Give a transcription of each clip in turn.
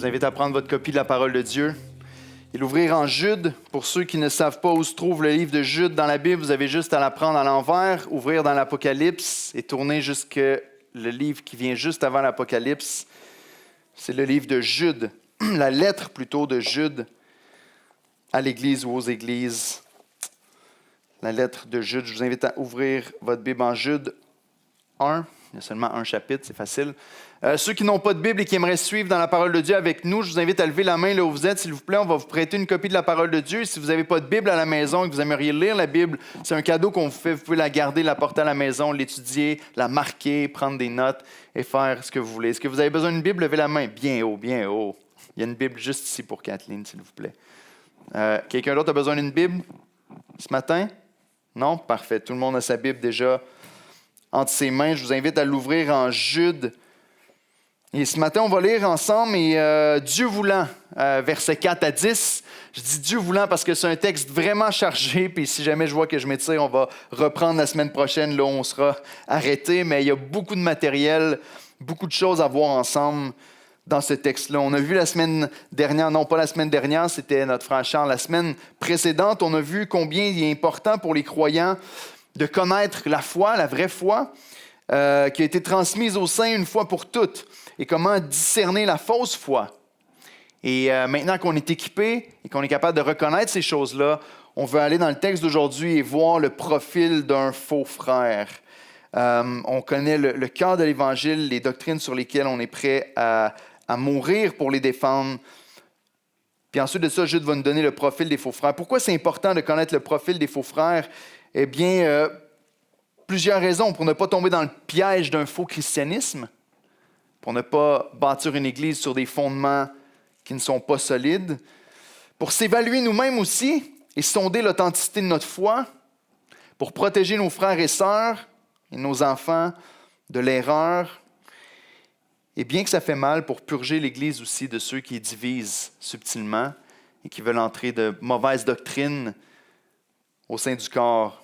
vous invite à prendre votre copie de la parole de Dieu et l'ouvrir en Jude. Pour ceux qui ne savent pas où se trouve le livre de Jude dans la Bible, vous avez juste à la prendre à l'envers, ouvrir dans l'Apocalypse et tourner jusque le livre qui vient juste avant l'Apocalypse. C'est le livre de Jude, la lettre plutôt de Jude à l'Église ou aux Églises. La lettre de Jude, je vous invite à ouvrir votre Bible en Jude 1. Il y a seulement un chapitre, c'est facile. Ceux qui n'ont pas de Bible et qui aimeraient suivre dans la parole de Dieu avec nous, je vous invite à lever la main là où vous êtes, s'il vous plaît. On va vous prêter une copie de la parole de Dieu. Si vous n'avez pas de Bible à la maison et que vous aimeriez lire la Bible, c'est un cadeau qu'on vous fait. Vous pouvez la garder, la porter à la maison, l'étudier, la marquer, prendre des notes et faire ce que vous voulez. Est-ce que vous avez besoin d'une Bible? Levez la main. Bien haut, bien haut. Il y a une Bible juste ici pour Kathleen, s'il vous plaît. Quelqu'un d'autre a besoin d'une Bible ce matin? Non? Parfait. Tout le monde a sa Bible déjà entre ses mains. Je vous invite à l'ouvrir en Jude. Et ce matin, on va lire ensemble, et Dieu voulant, versets 4 à 10. Je dis Dieu voulant parce que c'est un texte vraiment chargé, puis si jamais je vois que je m'étire, on va reprendre la semaine prochaine, là où on sera arrêté, mais il y a beaucoup de matériel, beaucoup de choses à voir ensemble dans ce texte-là. On a vu la semaine dernière, non pas la semaine dernière, c'était notre frère Charles, la semaine précédente, on a vu combien il est important pour les croyants de connaître la foi, la vraie foi, qui a été transmise au sein une fois pour toutes, et comment discerner la fausse foi. Et maintenant qu'on est équipé et qu'on est capable de reconnaître ces choses-là, on veut aller dans le texte d'aujourd'hui et voir le profil d'un faux frère. On connaît le cœur de l'Évangile, les doctrines sur lesquelles on est prêt à mourir pour les défendre. Puis ensuite de ça, Jude va nous donner le profil des faux frères. Pourquoi c'est important de connaître le profil des faux frères? Eh bien, plusieurs raisons. Pour ne pas tomber dans le piège d'un faux christianisme, pour ne pas bâtir une église sur des fondements qui ne sont pas solides, pour s'évaluer nous-mêmes aussi et sonder l'authenticité de notre foi, pour protéger nos frères et sœurs et nos enfants de l'erreur, et bien que ça fait mal, pour purger l'Église aussi de ceux qui divisent subtilement et qui veulent entrer de mauvaises doctrines au sein du corps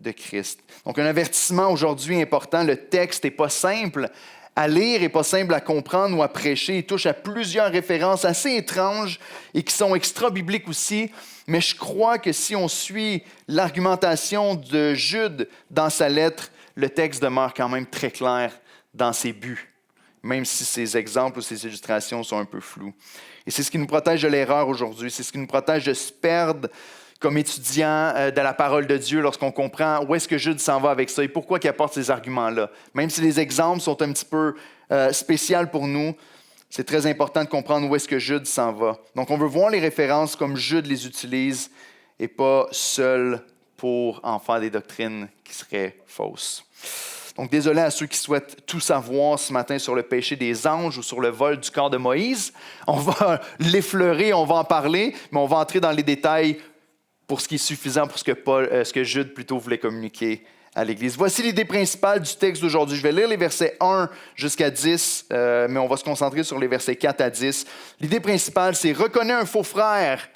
de Christ. Donc un avertissement aujourd'hui important, le texte n'est pas simple à lire et pas simple à comprendre ou à prêcher. Il touche à plusieurs références assez étranges et qui sont extra-bibliques aussi. Mais je crois que si on suit l'argumentation de Jude dans sa lettre, le texte demeure quand même très clair dans ses buts, même si ses exemples ou ses illustrations sont un peu floues. Et c'est ce qui nous protège de l'erreur aujourd'hui. C'est ce qui nous protège de se perdre comme étudiant de la parole de Dieu lorsqu'on comprend où est-ce que Jude s'en va avec ça et pourquoi il apporte ces arguments-là. Même si les exemples sont un petit peu spéciaux pour nous, c'est très important de comprendre où est-ce que Jude s'en va. Donc on veut voir les références comme Jude les utilise et pas seul pour en faire des doctrines qui seraient fausses. Donc désolé à ceux qui souhaitent tout savoir ce matin sur le péché des anges ou sur le vol du corps de Moïse. On va l'effleurer, on va en parler, mais on va entrer dans les détails pour ce qui est suffisant pour ce que Jude plutôt voulait communiquer à l'Église. Voici l'idée principale du texte d'aujourd'hui. Je vais lire les versets 1 jusqu'à 10, mais on va se concentrer sur les versets 4 à 10. L'idée principale, c'est « Reconnais un faux frère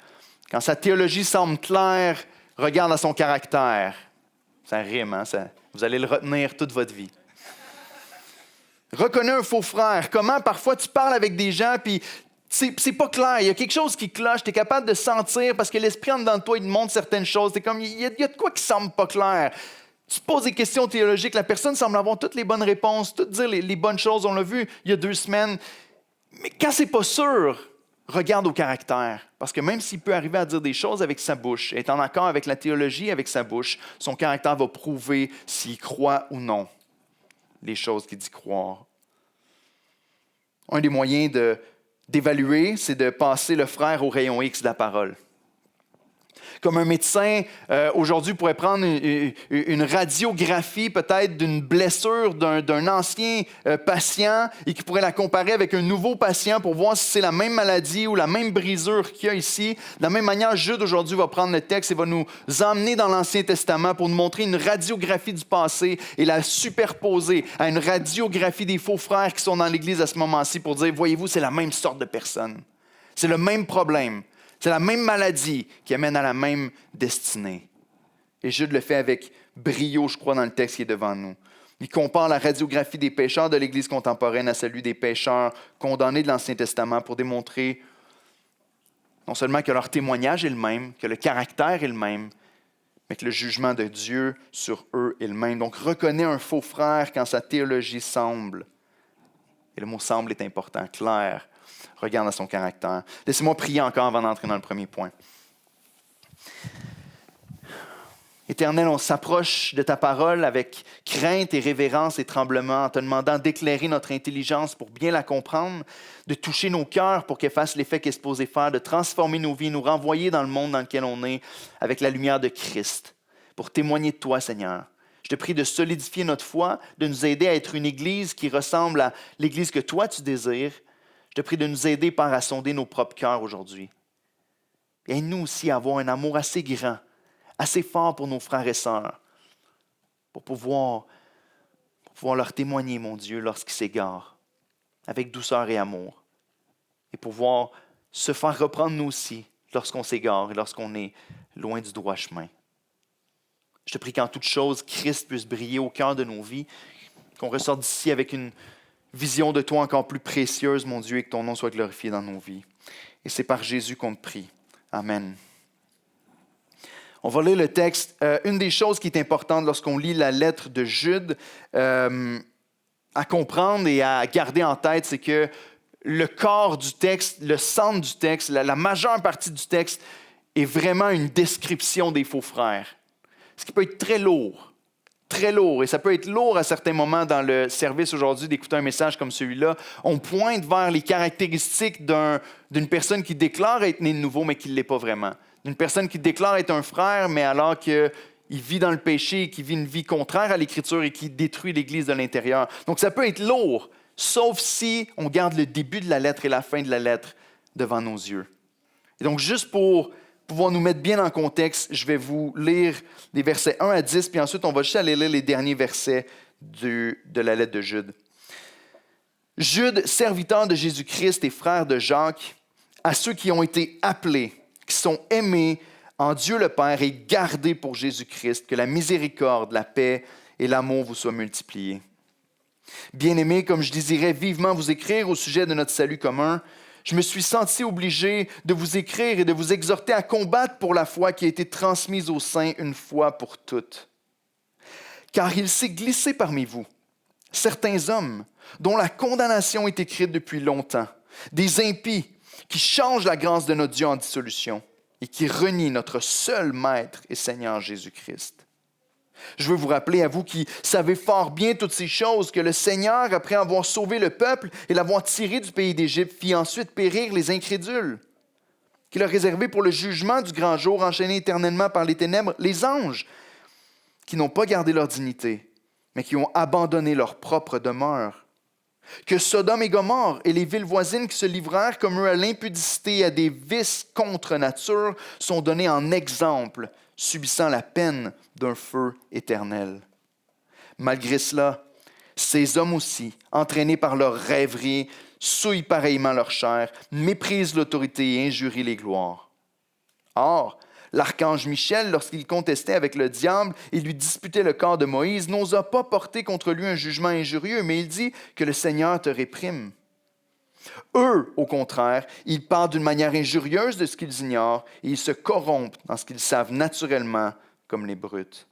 quand sa théologie semble claire, regarde à son caractère. » Ça rime, hein? Vous allez le retenir toute votre vie. Reconnais un faux frère. Comment parfois tu parles avec des gens puis c'est pas clair, il y a quelque chose qui cloche, tu es capable de sentir parce que l'esprit en dedans de toi, il te montre certaines choses. T'es comme, il y a de quoi qui semble pas clair. Tu te poses des questions théologiques, la personne semble avoir toutes les bonnes réponses, toutes dire les bonnes choses, on l'a vu il y a 2 semaines. Mais quand c'est pas sûr, regarde au caractère. Parce que même s'il peut arriver à dire des choses avec sa bouche, être en accord avec la théologie avec sa bouche, son caractère va prouver s'il croit ou non les choses qu'il dit croire. Un des moyens d'évaluer, c'est de passer le frère au rayon X de la parole. Comme un médecin, aujourd'hui, pourrait prendre une radiographie peut-être d'une blessure d'un ancien patient et qui pourrait la comparer avec un nouveau patient pour voir si c'est la même maladie ou la même brisure qu'il y a ici. De la même manière, Jude aujourd'hui va prendre le texte et va nous emmener dans l'Ancien Testament pour nous montrer une radiographie du passé et la superposer à une radiographie des faux frères qui sont dans l'Église à ce moment-ci pour dire, voyez-vous, c'est la même sorte de personne. C'est le même problème. C'est la même maladie qui amène à la même destinée. Et Jude le fait avec brio, je crois, dans le texte qui est devant nous. Il compare la radiographie des pécheurs de l'Église contemporaine à celui des pécheurs condamnés de l'Ancien Testament pour démontrer non seulement que leur témoignage est le même, que le caractère est le même, mais que le jugement de Dieu sur eux est le même. Donc, reconnais un faux frère quand sa théologie semble, et le mot « semble » est important, clair, regarde à son caractère. Laissez-moi prier encore avant d'entrer dans le premier point. Éternel, on s'approche de ta parole avec crainte et révérence et tremblement en te demandant d'éclairer notre intelligence pour bien la comprendre, de toucher nos cœurs pour qu'elle fasse l'effet qu'elle est supposée faire, de transformer nos vies, nous renvoyer dans le monde dans lequel on est avec la lumière de Christ, pour témoigner de toi, Seigneur. Je te prie de solidifier notre foi, de nous aider à être une Église qui ressemble à l'Église que toi tu désires. Je te prie de nous aider par à sonder nos propres cœurs aujourd'hui. Et aide-nous aussi à avoir un amour assez grand, assez fort pour nos frères et sœurs, pour pouvoir leur témoigner, mon Dieu, lorsqu'ils s'égarent, avec douceur et amour, et pouvoir se faire reprendre nous aussi lorsqu'on s'égare et lorsqu'on est loin du droit chemin. Je te prie qu'en toute chose, Christ puisse briller au cœur de nos vies, qu'on ressorte d'ici avec une vision de toi encore plus précieuse, mon Dieu, et que ton nom soit glorifié dans nos vies. Et c'est par Jésus qu'on te prie. Amen. On va lire le texte. Une des choses qui est importante lorsqu'on lit la lettre de Jude, à comprendre et à garder en tête, c'est que le corps du texte, le centre du texte, la majeure partie du texte est vraiment une description des faux frères. Ce qui peut être très lourd. Très lourd. Et ça peut être lourd à certains moments dans le service aujourd'hui d'écouter un message comme celui-là. On pointe vers les caractéristiques d'une personne qui déclare être née de nouveau, mais qui ne l'est pas vraiment. D'une personne qui déclare être un frère, mais alors qu'il vit dans le péché, qui vit une vie contraire à l'Écriture et qui détruit l'Église de l'intérieur. Donc ça peut être lourd, sauf si on garde le début de la lettre et la fin de la lettre devant nos yeux. Et donc juste pour pouvoir nous mettre bien en contexte, je vais vous lire les versets 1 à 10, puis ensuite on va juste aller lire les derniers versets de la lettre de Jude. Jude, serviteur de Jésus-Christ et frère de Jacques, à ceux qui ont été appelés, qui sont aimés en Dieu le Père et gardés pour Jésus-Christ, que la miséricorde, la paix et l'amour vous soient multipliés. Bien-aimés, comme je désirais vivement vous écrire au sujet de notre salut commun, je me suis senti obligé de vous écrire et de vous exhorter à combattre pour la foi qui a été transmise aux saints une fois pour toutes. Car il s'est glissé parmi vous certains hommes dont la condamnation est écrite depuis longtemps, des impies qui changent la grâce de notre Dieu en dissolution et qui renient notre seul Maître et Seigneur Jésus-Christ. Je veux vous rappeler à vous qui savez fort bien toutes ces choses que le Seigneur, après avoir sauvé le peuple et l'avoir tiré du pays d'Égypte, fit ensuite périr les incrédules, qu'il a réservé pour le jugement du grand jour, enchaînés éternellement par les ténèbres, les anges, qui n'ont pas gardé leur dignité, mais qui ont abandonné leur propre demeure. Que Sodome et Gomorrhe et les villes voisines qui se livrèrent comme eux à l'impudicité et à des vices contre nature sont donnés en exemple, subissant la peine d'un feu éternel. Malgré cela, ces hommes aussi, entraînés par leurs rêveries, souillent pareillement leur chair, méprisent l'autorité et injurient les gloires. Or, l'archange Michel, lorsqu'il contestait avec le diable et lui disputait le corps de Moïse, n'osa pas porter contre lui un jugement injurieux, mais il dit que le Seigneur te réprime. Eux, au contraire, ils parlent d'une manière injurieuse de ce qu'ils ignorent et ils se corrompent dans ce qu'ils savent naturellement comme les brutes.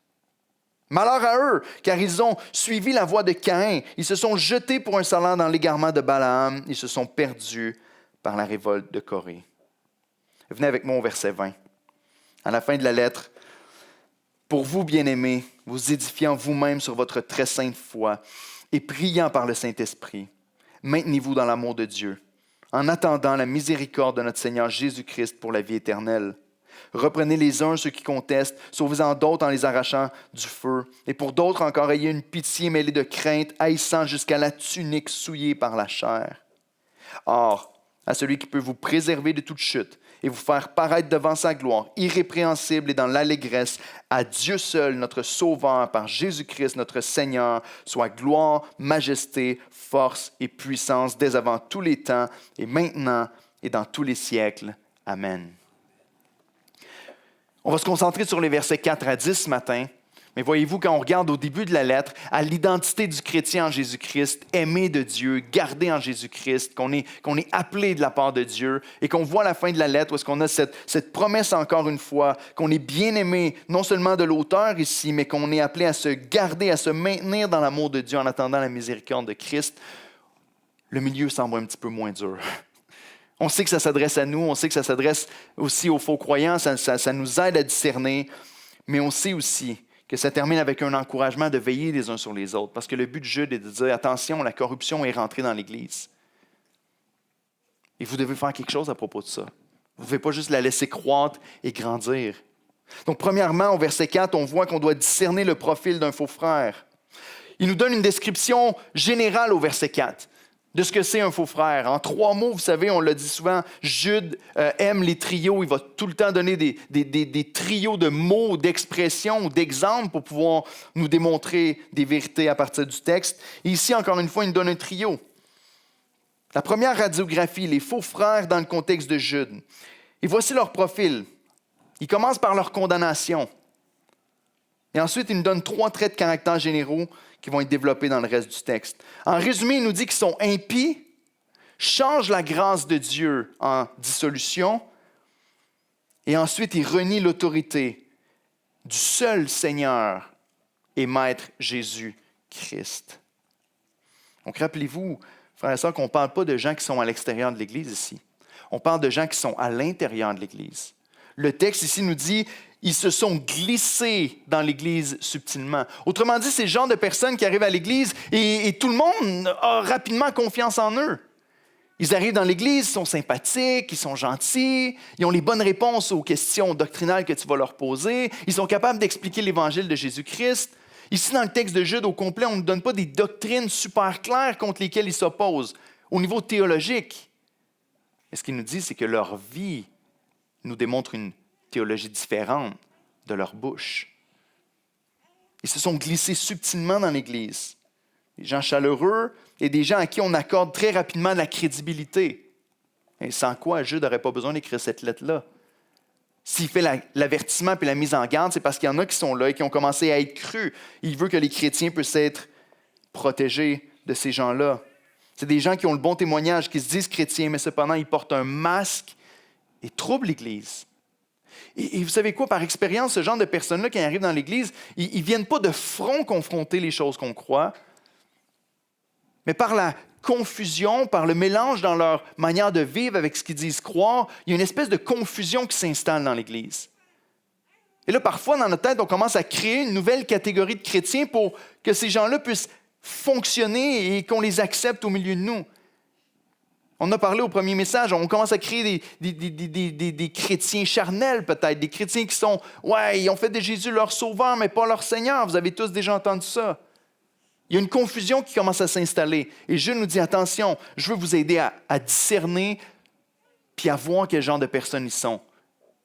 Malheur à eux, car ils ont suivi la voie de Caïn. Ils se sont jetés pour un salaire dans l'égarement de Balaam. Ils se sont perdus par la révolte de Corée. Venez avec moi au verset 20. À la fin de la lettre, « Pour vous, bien-aimés, vous édifiant vous-même sur votre très sainte foi et priant par le Saint-Esprit, maintenez-vous dans l'amour de Dieu, en attendant la miséricorde de notre Seigneur Jésus-Christ pour la vie éternelle. Reprenez les uns ceux qui contestent, sauvez-en d'autres en les arrachant du feu. Et pour d'autres encore, ayez une pitié mêlée de crainte, haïssant jusqu'à la tunique souillée par la chair. Or, à celui qui peut vous préserver de toute chute et vous faire paraître devant sa gloire, irrépréhensible et dans l'allégresse, à Dieu seul, notre Sauveur, par Jésus-Christ, notre Seigneur, soit gloire, majesté, force et puissance dès avant tous les temps et maintenant et dans tous les siècles. Amen. On va se concentrer sur les versets 4 à 10 ce matin. Mais voyez-vous, quand on regarde au début de la lettre, à l'identité du chrétien en Jésus-Christ, aimé de Dieu, gardé en Jésus-Christ, qu'on est appelé de la part de Dieu, et qu'on voit à la fin de la lettre où est-ce qu'on a cette promesse encore une fois, qu'on est bien aimé, non seulement de l'auteur ici, mais qu'on est appelé à se garder, à se maintenir dans l'amour de Dieu en attendant la miséricorde de Christ, le milieu semble un petit peu moins dur. On sait que ça s'adresse à nous, on sait que ça s'adresse aussi aux faux croyants, ça nous aide à discerner, mais on sait aussi que ça termine avec un encouragement de veiller les uns sur les autres. Parce que le but de Jude est de dire, attention, la corruption est rentrée dans l'Église. Et vous devez faire quelque chose à propos de ça. Vous ne pouvez pas juste la laisser croître et grandir. Donc, premièrement, au verset 4, on voit qu'on doit discerner le profil d'un faux frère. Il nous donne une description générale au verset 4 de ce que c'est un faux frère. En 3 mots, vous savez, on l'a dit souvent, Jude aime les trios. Il va tout le temps donner des trios de mots, d'expressions ou d'exemples pour pouvoir nous démontrer des vérités à partir du texte. Et ici, encore une fois, il nous donne un trio. La première radiographie, les faux frères dans le contexte de Jude. Et voici leur profil. Ils commencent par leur condamnation. Et ensuite, il nous donne 3 traits de caractère généraux qui vont être développés dans le reste du texte. En résumé, il nous dit qu'ils sont impies, changent la grâce de Dieu en dissolution, et ensuite, il renie l'autorité du seul Seigneur et Maître Jésus-Christ. Donc, rappelez-vous, frères et sœurs, qu'on ne parle pas de gens qui sont à l'extérieur de l'Église ici. On parle de gens qui sont à l'intérieur de l'Église. Le texte ici nous dit ils se sont glissés dans l'Église subtilement. Autrement dit, c'est le genre de personnes qui arrivent à l'Église et tout le monde a rapidement confiance en eux. Ils arrivent dans l'Église, ils sont sympathiques, ils sont gentils, ils ont les bonnes réponses aux questions doctrinales que tu vas leur poser, ils sont capables d'expliquer l'Évangile de Jésus-Christ. Ici, dans le texte de Jude, au complet, on ne donne pas des doctrines super claires contre lesquelles ils s'opposent au niveau théologique. Mais ce qu'il nous dit, c'est que leur vie nous démontre une théologie différente de leur bouche. Ils se sont glissés subtilement dans l'Église. Des gens chaleureux et des gens à qui on accorde très rapidement de la crédibilité. Et sans quoi, Jude n'aurait pas besoin d'écrire cette lettre-là. S'il fait l'avertissement et la mise en garde, c'est parce qu'il y en a qui sont là et qui ont commencé à être crus. Il veut que les chrétiens puissent être protégés de ces gens-là. C'est des gens qui ont le bon témoignage, qui se disent chrétiens, mais cependant, ils portent un masque et troublent l'Église. Et vous savez quoi, par expérience, ce genre de personnes-là, qui arrivent dans l'Église, ils ne viennent pas de front confronter les choses qu'on croit, mais par la confusion, par le mélange dans leur manière de vivre avec ce qu'ils disent croire, il y a une espèce de confusion qui s'installe dans l'Église. Et là, parfois, dans notre tête, on commence à créer une nouvelle catégorie de chrétiens pour que ces gens-là puissent fonctionner et qu'on les accepte au milieu de nous. On a parlé au premier message, on commence à créer des chrétiens charnels peut-être, des chrétiens qui sont, ils ont fait de Jésus leur sauveur, mais pas leur Seigneur. Vous avez tous déjà entendu ça. Il y a une confusion qui commence à s'installer. Et Jude nous dit, attention, je veux vous aider à discerner puis à voir quel genre de personnes ils sont.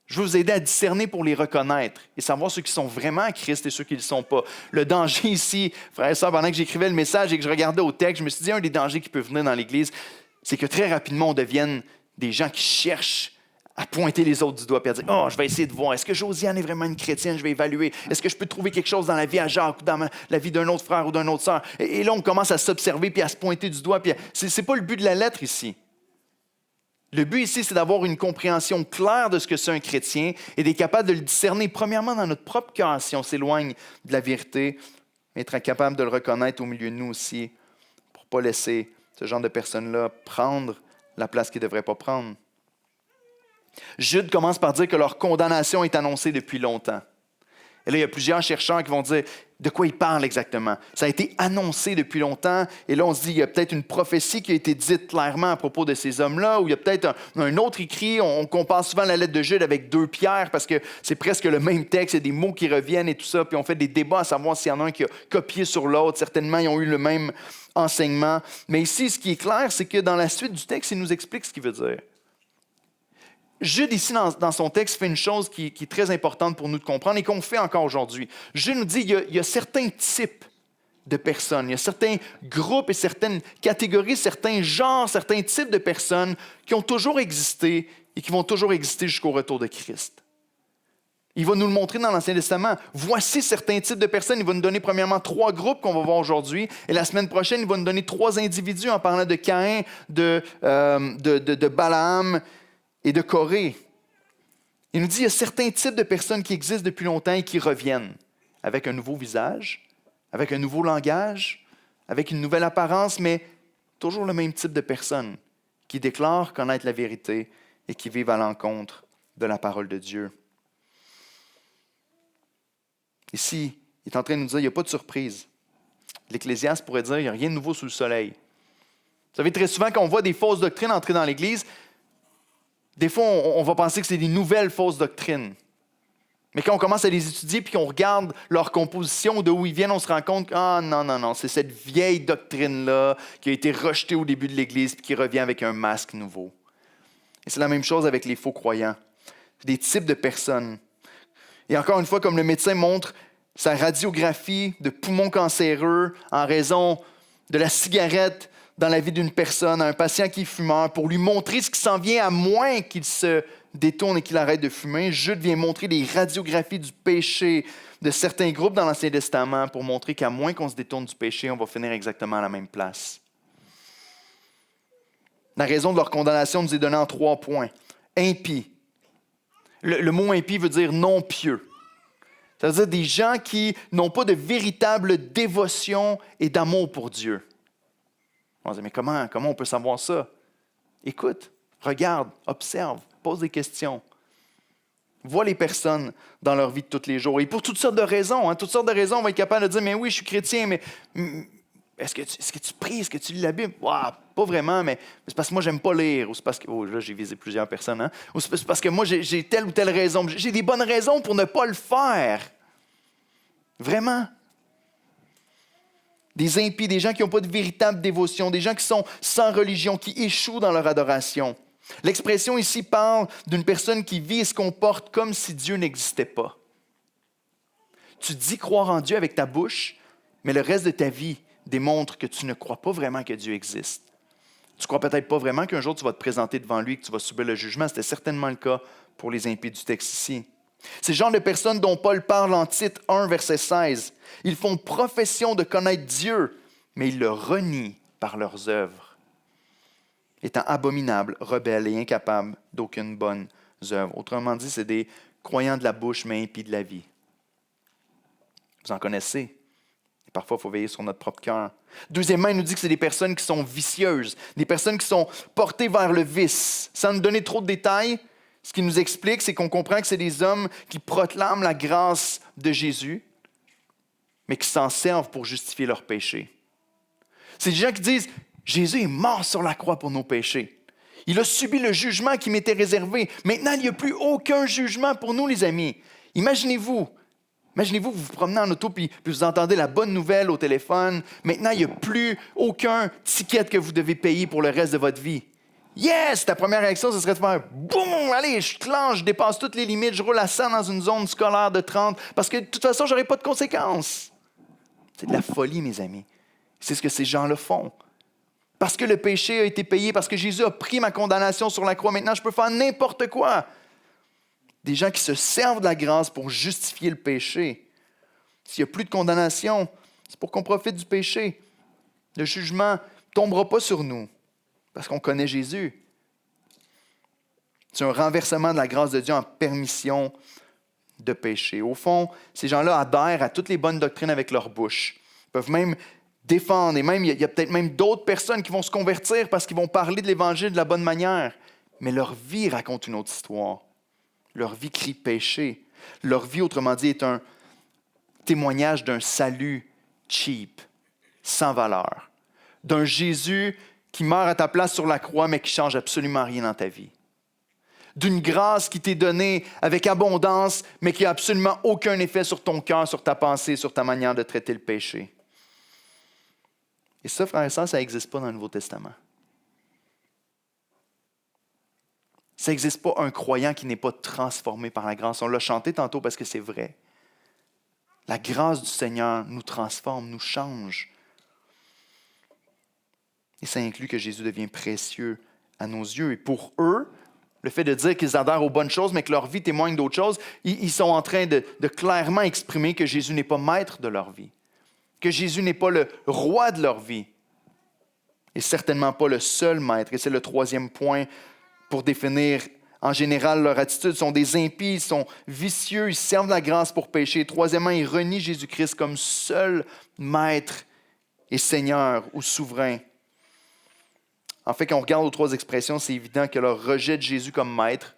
Je veux vous aider à discerner pour les reconnaître et savoir ceux qui sont vraiment à Christ et ceux qui ne le sont pas. Le danger ici, frères et sœurs, pendant que j'écrivais le message et que je regardais au texte, je me suis dit, un des dangers qui peut venir dans l'Église, c'est que très rapidement, on devienne des gens qui cherchent à pointer les autres du doigt et à dire « Oh, je vais essayer de voir, est-ce que Josiane est vraiment une chrétienne? Je vais évaluer. Est-ce que je peux trouver quelque chose dans la vie à Jacques ou dans la vie d'un autre frère ou d'une autre sœur? » Et là, on commence à s'observer puis à se pointer du doigt. Ce n'est pas le but de la lettre ici. Le but ici, c'est d'avoir une compréhension claire de ce que c'est un chrétien et d'être capable de le discerner, premièrement, dans notre propre cœur, si on s'éloigne de la vérité, mais être capable de le reconnaître au milieu de nous aussi, pour ne pas laisser ce genre de personnes-là prendre la place qu'ils ne devraient pas prendre. Jude commence par dire que leur condamnation est annoncée depuis longtemps. Et là, il y a plusieurs chercheurs qui vont dire de quoi ils parlent exactement. Ça a été annoncé depuis longtemps. Et là, on se dit il y a peut-être une prophétie qui a été dite clairement à propos de ces hommes-là, ou il y a peut-être un autre écrit. On compare souvent la lettre de Jude avec 2 Pierre parce que c'est presque le même texte. Il y a des mots qui reviennent et tout ça. Puis on fait des débats à savoir s'il y en a un qui a copié sur l'autre. Certainement, ils ont eu le même enseignement. Mais ici, ce qui est clair, c'est que dans la suite du texte, il nous explique ce qu'il veut dire. Jude, ici, dans son texte, fait une chose qui est très importante pour nous de comprendre et qu'on fait encore aujourd'hui. Jude nous dit qu'il y a certains types de personnes, il y a certains groupes et certaines catégories, certains genres, certains types de personnes qui ont toujours existé et qui vont toujours exister jusqu'au retour de Christ. Il va nous le montrer dans l'Ancien Testament. Voici certains types de personnes. Il va nous donner premièrement 3 groupes qu'on va voir aujourd'hui. Et la semaine prochaine, il va nous donner 3 individus en parlant de Caïn, de Balaam et de Corée. Il nous dit qu'il y a certains types de personnes qui existent depuis longtemps et qui reviennent avec un nouveau visage, avec un nouveau langage, avec une nouvelle apparence, mais toujours le même type de personnes qui déclarent connaître la vérité et qui vivent à l'encontre de la parole de Dieu. Ici, il est en train de nous dire qu'il n'y a pas de surprise. L'Ecclésiaste pourrait dire qu'il n'y a rien de nouveau sous le soleil. Vous savez, très souvent, quand on voit des fausses doctrines entrer dans l'Église, des fois, on va penser que c'est des nouvelles fausses doctrines. Mais quand on commence à les étudier puis qu'on regarde leur composition, de où ils viennent, on se rend compte que non, c'est cette vieille doctrine-là qui a été rejetée au début de l'Église puis qui revient avec un masque nouveau. Et c'est la même chose avec les faux croyants. C'est des types de personnes. Et encore une fois, comme le médecin montre sa radiographie de poumons cancéreux en raison de la cigarette dans la vie d'une personne, à un patient qui est fumeur, pour lui montrer ce qui s'en vient à moins qu'il se détourne et qu'il arrête de fumer. Jude vient montrer les radiographies du péché de certains groupes dans l'Ancien Testament pour montrer qu'à moins qu'on se détourne du péché, on va finir exactement à la même place. La raison de leur condamnation nous est donnée en 3 points. Impie. Le mot impie veut dire non pieux. Ça veut dire des gens qui n'ont pas de véritable dévotion et d'amour pour Dieu. On va dire, mais comment on peut savoir ça? Écoute, regarde, observe, pose des questions. Vois les personnes dans leur vie de tous les jours. Et pour toutes sortes de raisons, on va être capable de dire, mais oui, je suis chrétien, mais est-ce que tu pries? Est-ce que tu lis la Bible? Wow, pas vraiment, mais c'est parce que moi, j'aime pas lire. Ou c'est parce que, là, j'ai visé plusieurs personnes. Hein? Ou c'est parce que moi, j'ai telle ou telle raison. J'ai des bonnes raisons pour ne pas le faire. Vraiment. Des impies, des gens qui n'ont pas de véritable dévotion, des gens qui sont sans religion, qui échouent dans leur adoration. L'expression ici parle d'une personne qui vit et se comporte comme si Dieu n'existait pas. Tu dis croire en Dieu avec ta bouche, mais le reste de ta vie démontre que tu ne crois pas vraiment que Dieu existe. Tu ne crois peut-être pas vraiment qu'un jour tu vas te présenter devant lui et que tu vas subir le jugement. C'était certainement le cas pour les impies du texte ici. C'est le genre de personnes dont Paul parle en Tite 1, verset 16. Ils font profession de connaître Dieu, mais ils le renient par leurs œuvres, étant abominables, rebelles et incapables d'aucune bonne œuvre. Autrement dit, c'est des croyants de la bouche, mais impies de la vie. Vous en connaissez. Et parfois, il faut veiller sur notre propre cœur. Deuxièmement, il nous dit que c'est des personnes qui sont vicieuses, des personnes qui sont portées vers le vice. Sans nous donner trop de détails, ce qu'il nous explique, c'est qu'on comprend que c'est des hommes qui proclament la grâce de Jésus, mais qui s'en servent pour justifier leurs péchés. C'est des gens qui disent « Jésus est mort sur la croix pour nos péchés. Il a subi le jugement qui m'était réservé. Maintenant, il n'y a plus aucun jugement pour nous, les amis. » Imaginez-vous que vous vous promenez en auto puis vous entendez la bonne nouvelle au téléphone. Maintenant, il n'y a plus aucun ticket que vous devez payer pour le reste de votre vie. Yes! Ta première réaction, ce serait de faire « Boum! Allez, je clenche, je dépasse toutes les limites, je roule à 100 dans une zone scolaire de 30 parce que de toute façon, je n'aurai pas de conséquences. » C'est de la folie, mes amis. C'est ce que ces gens-là font. Parce que le péché a été payé, parce que Jésus a pris ma condamnation sur la croix, maintenant, je peux faire n'importe quoi. Des gens qui se servent de la grâce pour justifier le péché. S'il n'y a plus de condamnation, c'est pour qu'on profite du péché. Le jugement ne tombera pas sur nous, parce qu'on connaît Jésus. C'est un renversement de la grâce de Dieu en permission de péché. Au fond, ces gens-là adhèrent à toutes les bonnes doctrines avec leur bouche. Ils peuvent même défendre, et même il y a peut-être même d'autres personnes qui vont se convertir parce qu'ils vont parler de l'Évangile de la bonne manière. Mais leur vie raconte une autre histoire. Leur vie crie péché. Leur vie, autrement dit, est un témoignage d'un salut cheap, sans valeur. D'un Jésus qui meurt à ta place sur la croix, mais qui ne change absolument rien dans ta vie. D'une grâce qui t'est donnée avec abondance, mais qui n'a absolument aucun effet sur ton cœur, sur ta pensée, sur ta manière de traiter le péché. Et ça, frères et sœurs, ça n'existe pas dans le Nouveau Testament. Ça n'existe pas un croyant qui n'est pas transformé par la grâce. On l'a chanté tantôt parce que c'est vrai. La grâce du Seigneur nous transforme, nous change. Et ça inclut que Jésus devient précieux à nos yeux. Et pour eux, le fait de dire qu'ils adhèrent aux bonnes choses, mais que leur vie témoigne d'autres choses, ils sont en train de clairement exprimer que Jésus n'est pas maître de leur vie, que Jésus n'est pas le roi de leur vie, et certainement pas le seul maître. Et c'est le troisième point pour définir en général leur attitude. Ils sont des impies, ils sont vicieux, ils servent la grâce pour pécher. Troisièmement, ils renient Jésus-Christ comme seul maître et Seigneur ou souverain. En fait, quand on regarde aux trois expressions, c'est évident que leur rejet de Jésus comme maître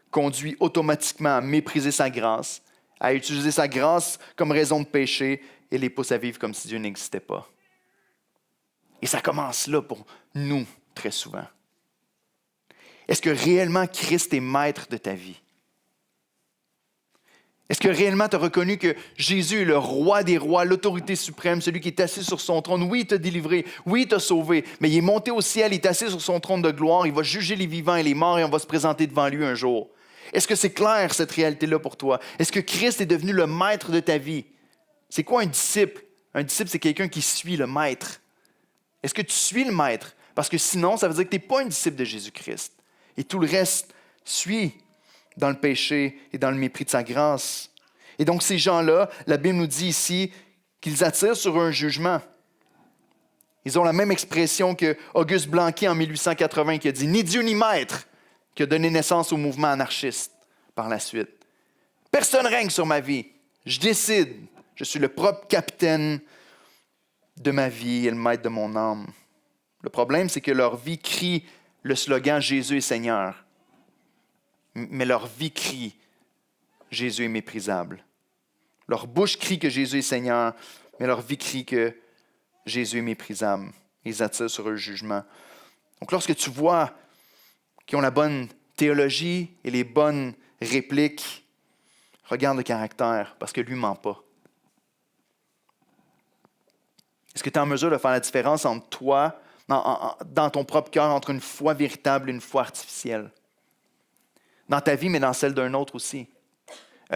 conduit automatiquement à mépriser sa grâce, à utiliser sa grâce comme raison de péché et les pousse à vivre comme si Dieu n'existait pas. Et ça commence là pour nous, très souvent. Est-ce que réellement Christ est maître de ta vie? Est-ce que réellement tu as reconnu que Jésus est le roi des rois, l'autorité suprême, celui qui est assis sur son trône? Oui, il t'a délivré, oui, il t'a sauvé, mais il est monté au ciel, il est assis sur son trône de gloire, il va juger les vivants et les morts et on va se présenter devant lui un jour. Est-ce que c'est clair, cette réalité-là pour toi? Est-ce que Christ est devenu le maître de ta vie? C'est quoi un disciple? Un disciple, c'est quelqu'un qui suit le maître. Est-ce que tu suis le maître? Parce que sinon, ça veut dire que tu n'es pas un disciple de Jésus-Christ. Et tout le reste suit dans le péché et dans le mépris de sa grâce. Et donc, ces gens-là, la Bible nous dit ici qu'ils attirent sur un jugement. Ils ont la même expression que Auguste Blanqui en 1880 qui a dit « Ni Dieu ni maître » qui a donné naissance au mouvement anarchiste par la suite. Personne règne sur ma vie. Je décide. Je suis le propre capitaine de ma vie et le maître de mon âme. Le problème, c'est que leur vie crie le slogan « Jésus est Seigneur ». Mais leur vie crie « Jésus est méprisable ». Leur bouche crie que Jésus est Seigneur, mais leur vie crie que Jésus est méprisable. Ils attirent sur eux le jugement. Donc lorsque tu vois qu'ils ont la bonne théologie et les bonnes répliques, regarde le caractère, parce que lui ne ment pas. Est-ce que tu es en mesure de faire la différence entre toi, dans ton propre cœur, entre une foi véritable et une foi artificielle? Dans ta vie, mais dans celle d'un autre aussi.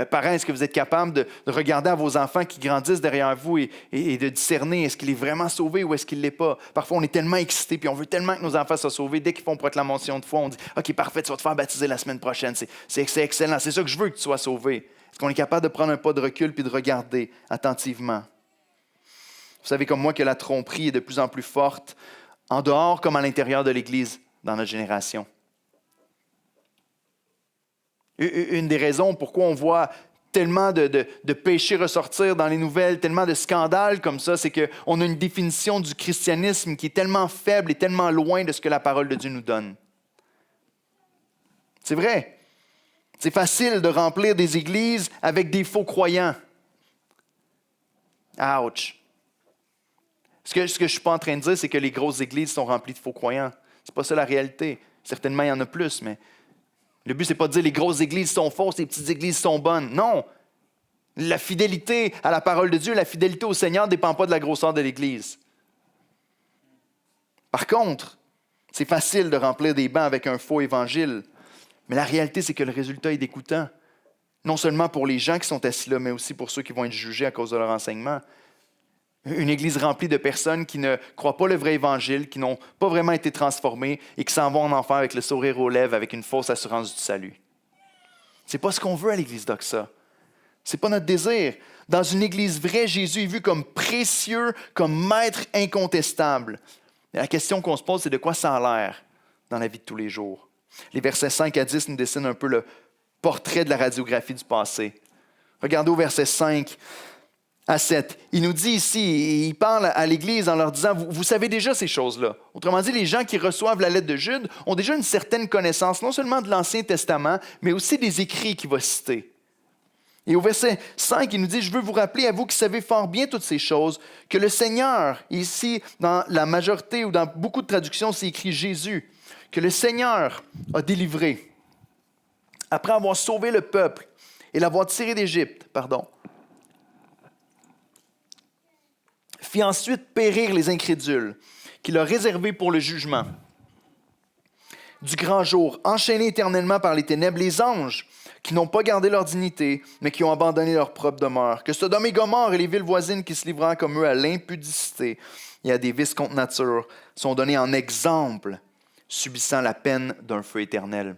Parents, est-ce que vous êtes capable de regarder à vos enfants qui grandissent derrière vous et de discerner est-ce qu'il est vraiment sauvé ou est-ce qu'il ne l'est pas? Parfois, on est tellement excités puis on veut tellement que nos enfants soient sauvés. Dès qu'ils font proclamation de foi, on dit « OK, parfait, tu vas te faire baptiser la semaine prochaine. C'est excellent, c'est ça que je veux que tu sois sauvé. » Est-ce qu'on est capable de prendre un pas de recul puis de regarder attentivement? Vous savez comme moi que la tromperie est de plus en plus forte, en dehors comme à l'intérieur de l'Église dans notre génération. Une des raisons pourquoi on voit tellement de péchés ressortir dans les nouvelles, tellement de scandales comme ça, c'est qu'on a une définition du christianisme qui est tellement faible et tellement loin de ce que la parole de Dieu nous donne. C'est vrai. C'est facile de remplir des églises avec des faux croyants. Ouch. Ce que je ne suis pas en train de dire, c'est que les grosses églises sont remplies de faux croyants. Ce n'est pas ça la réalité. Certainement, il y en a plus, mais le but, ce n'est pas de dire les grosses églises sont fausses, les petites églises sont bonnes. Non! La fidélité à la parole de Dieu, la fidélité au Seigneur ne dépend pas de la grosseur de l'Église. Par contre, c'est facile de remplir des bancs avec un faux évangile, mais la réalité, c'est que le résultat est dégoûtant. Non seulement pour les gens qui sont assis là, mais aussi pour ceux qui vont être jugés à cause de leur enseignement. Une église remplie de personnes qui ne croient pas le vrai évangile, qui n'ont pas vraiment été transformées et qui s'en vont en enfer avec le sourire aux lèvres, avec une fausse assurance du salut. Ce n'est pas ce qu'on veut à l'église d'Oxa. Ce n'est pas notre désir. Dans une église vraie, Jésus est vu comme précieux, comme maître incontestable. Et la question qu'on se pose, c'est de quoi ça a l'air dans la vie de tous les jours. Les versets 5 à 10 nous dessinent un peu le portrait de la radiographie du passé. Regardez au verset 5 à 7. Il nous dit ici, il parle à l'Église en leur disant, vous savez déjà ces choses-là. Autrement dit, les gens qui reçoivent la lettre de Jude ont déjà une certaine connaissance, non seulement de l'Ancien Testament, mais aussi des écrits qu'il va citer. Et au verset 5, il nous dit, je veux vous rappeler à vous qui savez fort bien toutes ces choses, que le Seigneur, ici, dans la majorité ou dans beaucoup de traductions, c'est écrit Jésus, que le Seigneur a délivré, après avoir sauvé le peuple et l'avoir tiré d'Égypte, fit ensuite périr les incrédules, qu'il a réservés pour le jugement du grand jour, enchaînés éternellement par les ténèbres, les anges qui n'ont pas gardé leur dignité, mais qui ont abandonné leur propre demeure, que Sodome et Gomorrhe et les villes voisines qui se livrant comme eux à l'impudicité et à des vices contre nature sont donnés en exemple, subissant la peine d'un feu éternel.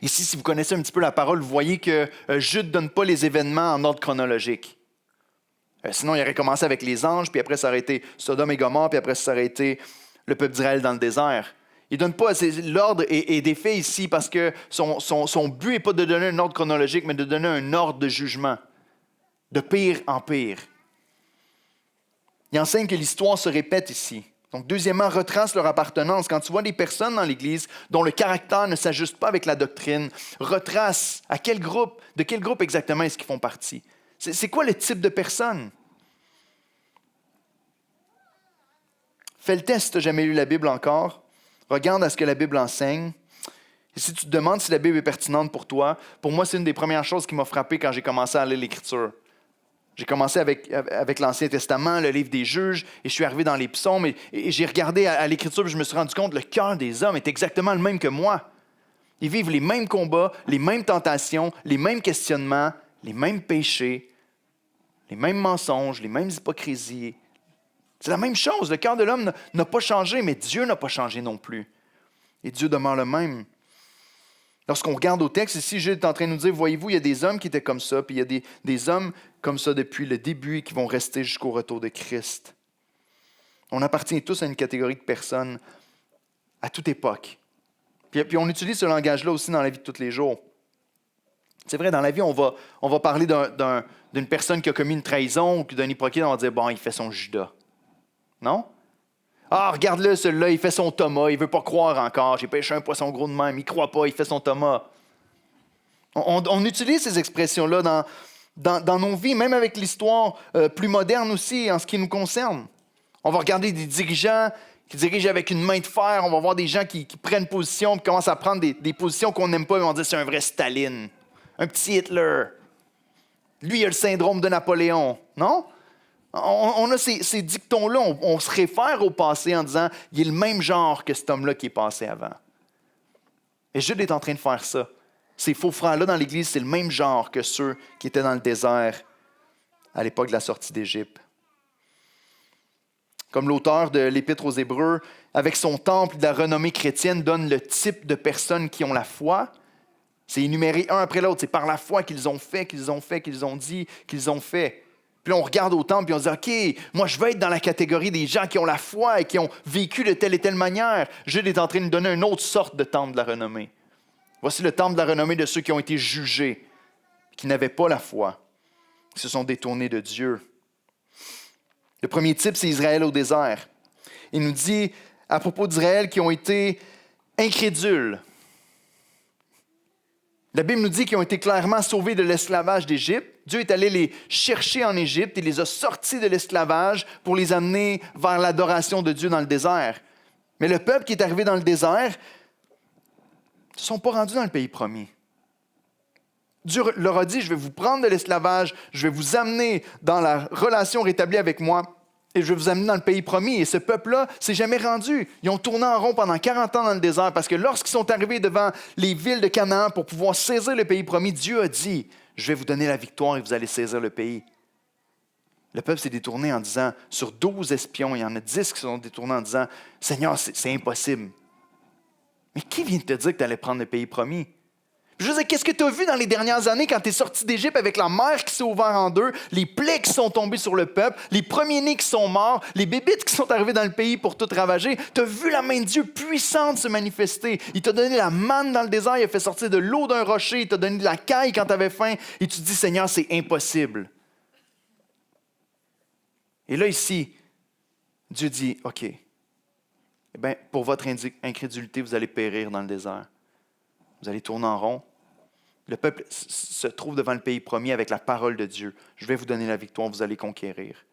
Ici, si vous connaissez un petit peu la parole, vous voyez que Jude ne donne pas les événements en ordre chronologique. Sinon, il aurait commencé avec les anges, puis après, ça aurait été Sodome et Gomorrhe, puis après, ça aurait été le peuple d'Israël dans le désert. Il ne donne pas l'ordre est défait ici parce que son but n'est pas de donner un ordre chronologique, mais de donner un ordre de jugement, de pire en pire. Il enseigne que l'histoire se répète ici. Donc, deuxièmement, retrace leur appartenance. Quand tu vois des personnes dans l'Église dont le caractère ne s'ajuste pas avec la doctrine, retrace de quel groupe exactement est-ce qu'ils font partie. C'est quoi le type de personne? Fais le test si tu n'as jamais lu la Bible encore. Regarde à ce que la Bible enseigne. Et si tu te demandes si la Bible est pertinente pour toi, pour moi, c'est une des premières choses qui m'a frappé quand j'ai commencé à lire l'Écriture. J'ai commencé avec l'Ancien Testament, le livre des Juges, et je suis arrivé dans les psaumes, et j'ai regardé à l'Écriture, et je me suis rendu compte que le cœur des hommes est exactement le même que moi. Ils vivent les mêmes combats, les mêmes tentations, les mêmes questionnements, les mêmes péchés, les mêmes mensonges, les mêmes hypocrisies. C'est la même chose. Le cœur de l'homme n'a pas changé, mais Dieu n'a pas changé non plus. Et Dieu demeure le même. Lorsqu'on regarde au texte, ici, Jude est en train de nous dire, voyez-vous, il y a des hommes qui étaient comme ça, puis il y a des hommes comme ça depuis le début et qui vont rester jusqu'au retour de Christ. On appartient tous à une catégorie de personnes à toute époque. Puis on utilise ce langage-là aussi dans la vie de tous les jours. C'est vrai, dans la vie, on va parler d'une personne qui a commis une trahison ou d'un hypocrite, on va dire, bon, il fait son Judas. Non? Ah, regarde-le, celui-là, il fait son Thomas, il ne veut pas croire encore. J'ai pêché un poisson gros de même, il ne croit pas, il fait son Thomas. On utilise ces expressions-là dans nos vies, même avec l'histoire plus moderne aussi, en ce qui nous concerne. On va regarder des dirigeants qui dirigent avec une main de fer, on va voir des gens qui prennent position, qui commencent à prendre des positions qu'on n'aime pas, et on va dire c'est un vrai Staline, un petit Hitler. Lui, il a le syndrome de Napoléon, non? On a ces dictons-là, on se réfère au passé en disant il est le même genre que cet homme-là qui est passé avant. Et Jude est en train de faire ça. Ces faux frères-là dans l'Église, c'est le même genre que ceux qui étaient dans le désert à l'époque de la sortie d'Égypte. Comme l'auteur de l'Épître aux Hébreux, avec son temple de la renommée chrétienne, donne le type de personnes qui ont la foi. C'est énuméré un après l'autre. C'est par la foi qu'ils ont fait, qu'ils ont dit, qu'ils ont fait. Puis là, on regarde au temple et on se dit, OK, moi, je vais être dans la catégorie des gens qui ont la foi et qui ont vécu de telle et telle manière. Jude est en train de nous donner une autre sorte de temple de la renommée. Voici le temple de la renommée de ceux qui ont été jugés, qui n'avaient pas la foi, qui se sont détournés de Dieu. Le premier type, c'est Israël au désert. Il nous dit à propos d'Israël qui ont été incrédules. La Bible nous dit qu'ils ont été clairement sauvés de l'esclavage d'Égypte. Dieu est allé les chercher en Égypte et les a sortis de l'esclavage pour les amener vers l'adoration de Dieu dans le désert. Mais le peuple qui est arrivé dans le désert ne se sont pas rendus dans le pays promis. Dieu leur a dit, je vais vous prendre de l'esclavage, je vais vous amener dans la relation rétablie avec moi et je vais vous amener dans le pays promis. Et ce peuple-là ne s'est jamais rendu. Ils ont tourné en rond pendant 40 ans dans le désert parce que lorsqu'ils sont arrivés devant les villes de Canaan pour pouvoir saisir le pays promis, Dieu a dit, je vais vous donner la victoire et vous allez saisir le pays. Le peuple s'est détourné en disant, sur 12 espions, il y en a 10 qui se sont détournés en disant, Seigneur, c'est impossible. Mais qui vient de te dire que tu allais prendre le pays promis? Je veux dire, qu'est-ce que tu as vu dans les dernières années quand tu es sorti d'Égypte avec la mer qui s'est ouverte en deux, les plaies qui sont tombées sur le peuple, les premiers-nés qui sont morts, les bébites qui sont arrivés dans le pays pour tout ravager? Tu as vu la main de Dieu puissante se manifester. Il t'a donné la manne dans le désert, il a fait sortir de l'eau d'un rocher, il t'a donné de la caille quand tu avais faim, et tu te dis, Seigneur, c'est impossible. Et là, ici, Dieu dit, OK, eh bien, pour votre incrédulité, vous allez périr dans le désert. Vous allez tourner en rond. Le peuple se trouve devant le pays promis avec la parole de Dieu. Je vais vous donner la victoire, vous allez conquérir.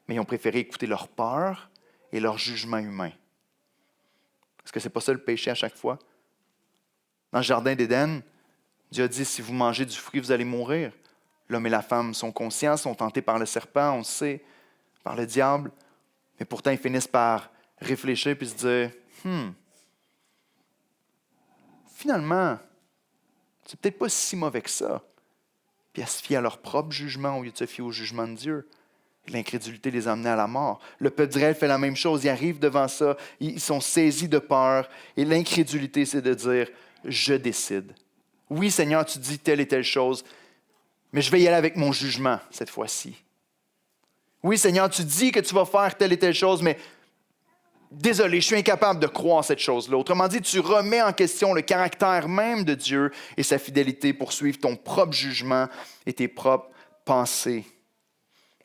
Mais ils ont préféré écouter leur peur et leur jugement humain. Est-ce que ce n'est pas ça le péché à chaque fois? Dans le jardin d'Éden, Dieu a dit, si vous mangez du fruit, vous allez mourir. L'homme et la femme sont conscients, sont tentés par le serpent, on le sait, par le diable. Mais pourtant, ils finissent par réfléchir et se dire, finalement, c'est peut-être pas si mauvais que ça. Puis à se fier à leur propre jugement au lieu de se fier au jugement de Dieu. Et l'incrédulité les a amenés à la mort. Le peuple d'Israël fait la même chose. Ils arrivent devant ça. Ils sont saisis de peur. Et l'incrédulité, c'est de dire, je décide. Oui, Seigneur, tu dis telle et telle chose, mais je vais y aller avec mon jugement cette fois-ci. Oui, Seigneur, tu dis que tu vas faire telle et telle chose, mais désolé, je suis incapable de croire cette chose-là. Autrement dit, tu remets en question le caractère même de Dieu et sa fidélité pour suivre ton propre jugement et tes propres pensées.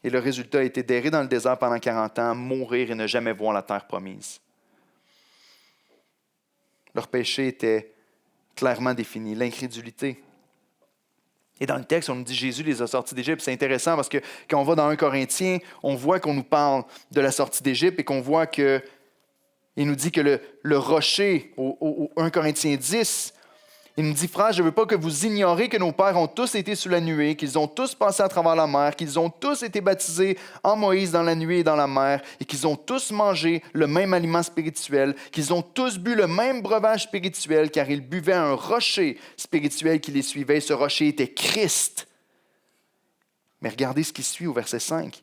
Et le résultat a été d'errer dans le désert pendant 40 ans, mourir et ne jamais voir la terre promise. Leur péché était clairement défini, l'incrédulité. Et dans le texte, on nous dit Jésus les a sortis d'Égypte. C'est intéressant parce que quand on va dans 1 Corinthiens, on voit qu'on nous parle de la sortie d'Égypte et qu'on voit qu'il nous dit que le rocher, au 1 Corinthiens 10, il nous dit, frère, je ne veux pas que vous ignoriez que nos pères ont tous été sous la nuée, qu'ils ont tous passé à travers la mer, qu'ils ont tous été baptisés en Moïse dans la nuée et dans la mer, et qu'ils ont tous mangé le même aliment spirituel, qu'ils ont tous bu le même breuvage spirituel, car ils buvaient un rocher spirituel qui les suivait. Ce rocher était Christ. Mais regardez ce qui suit au verset 5.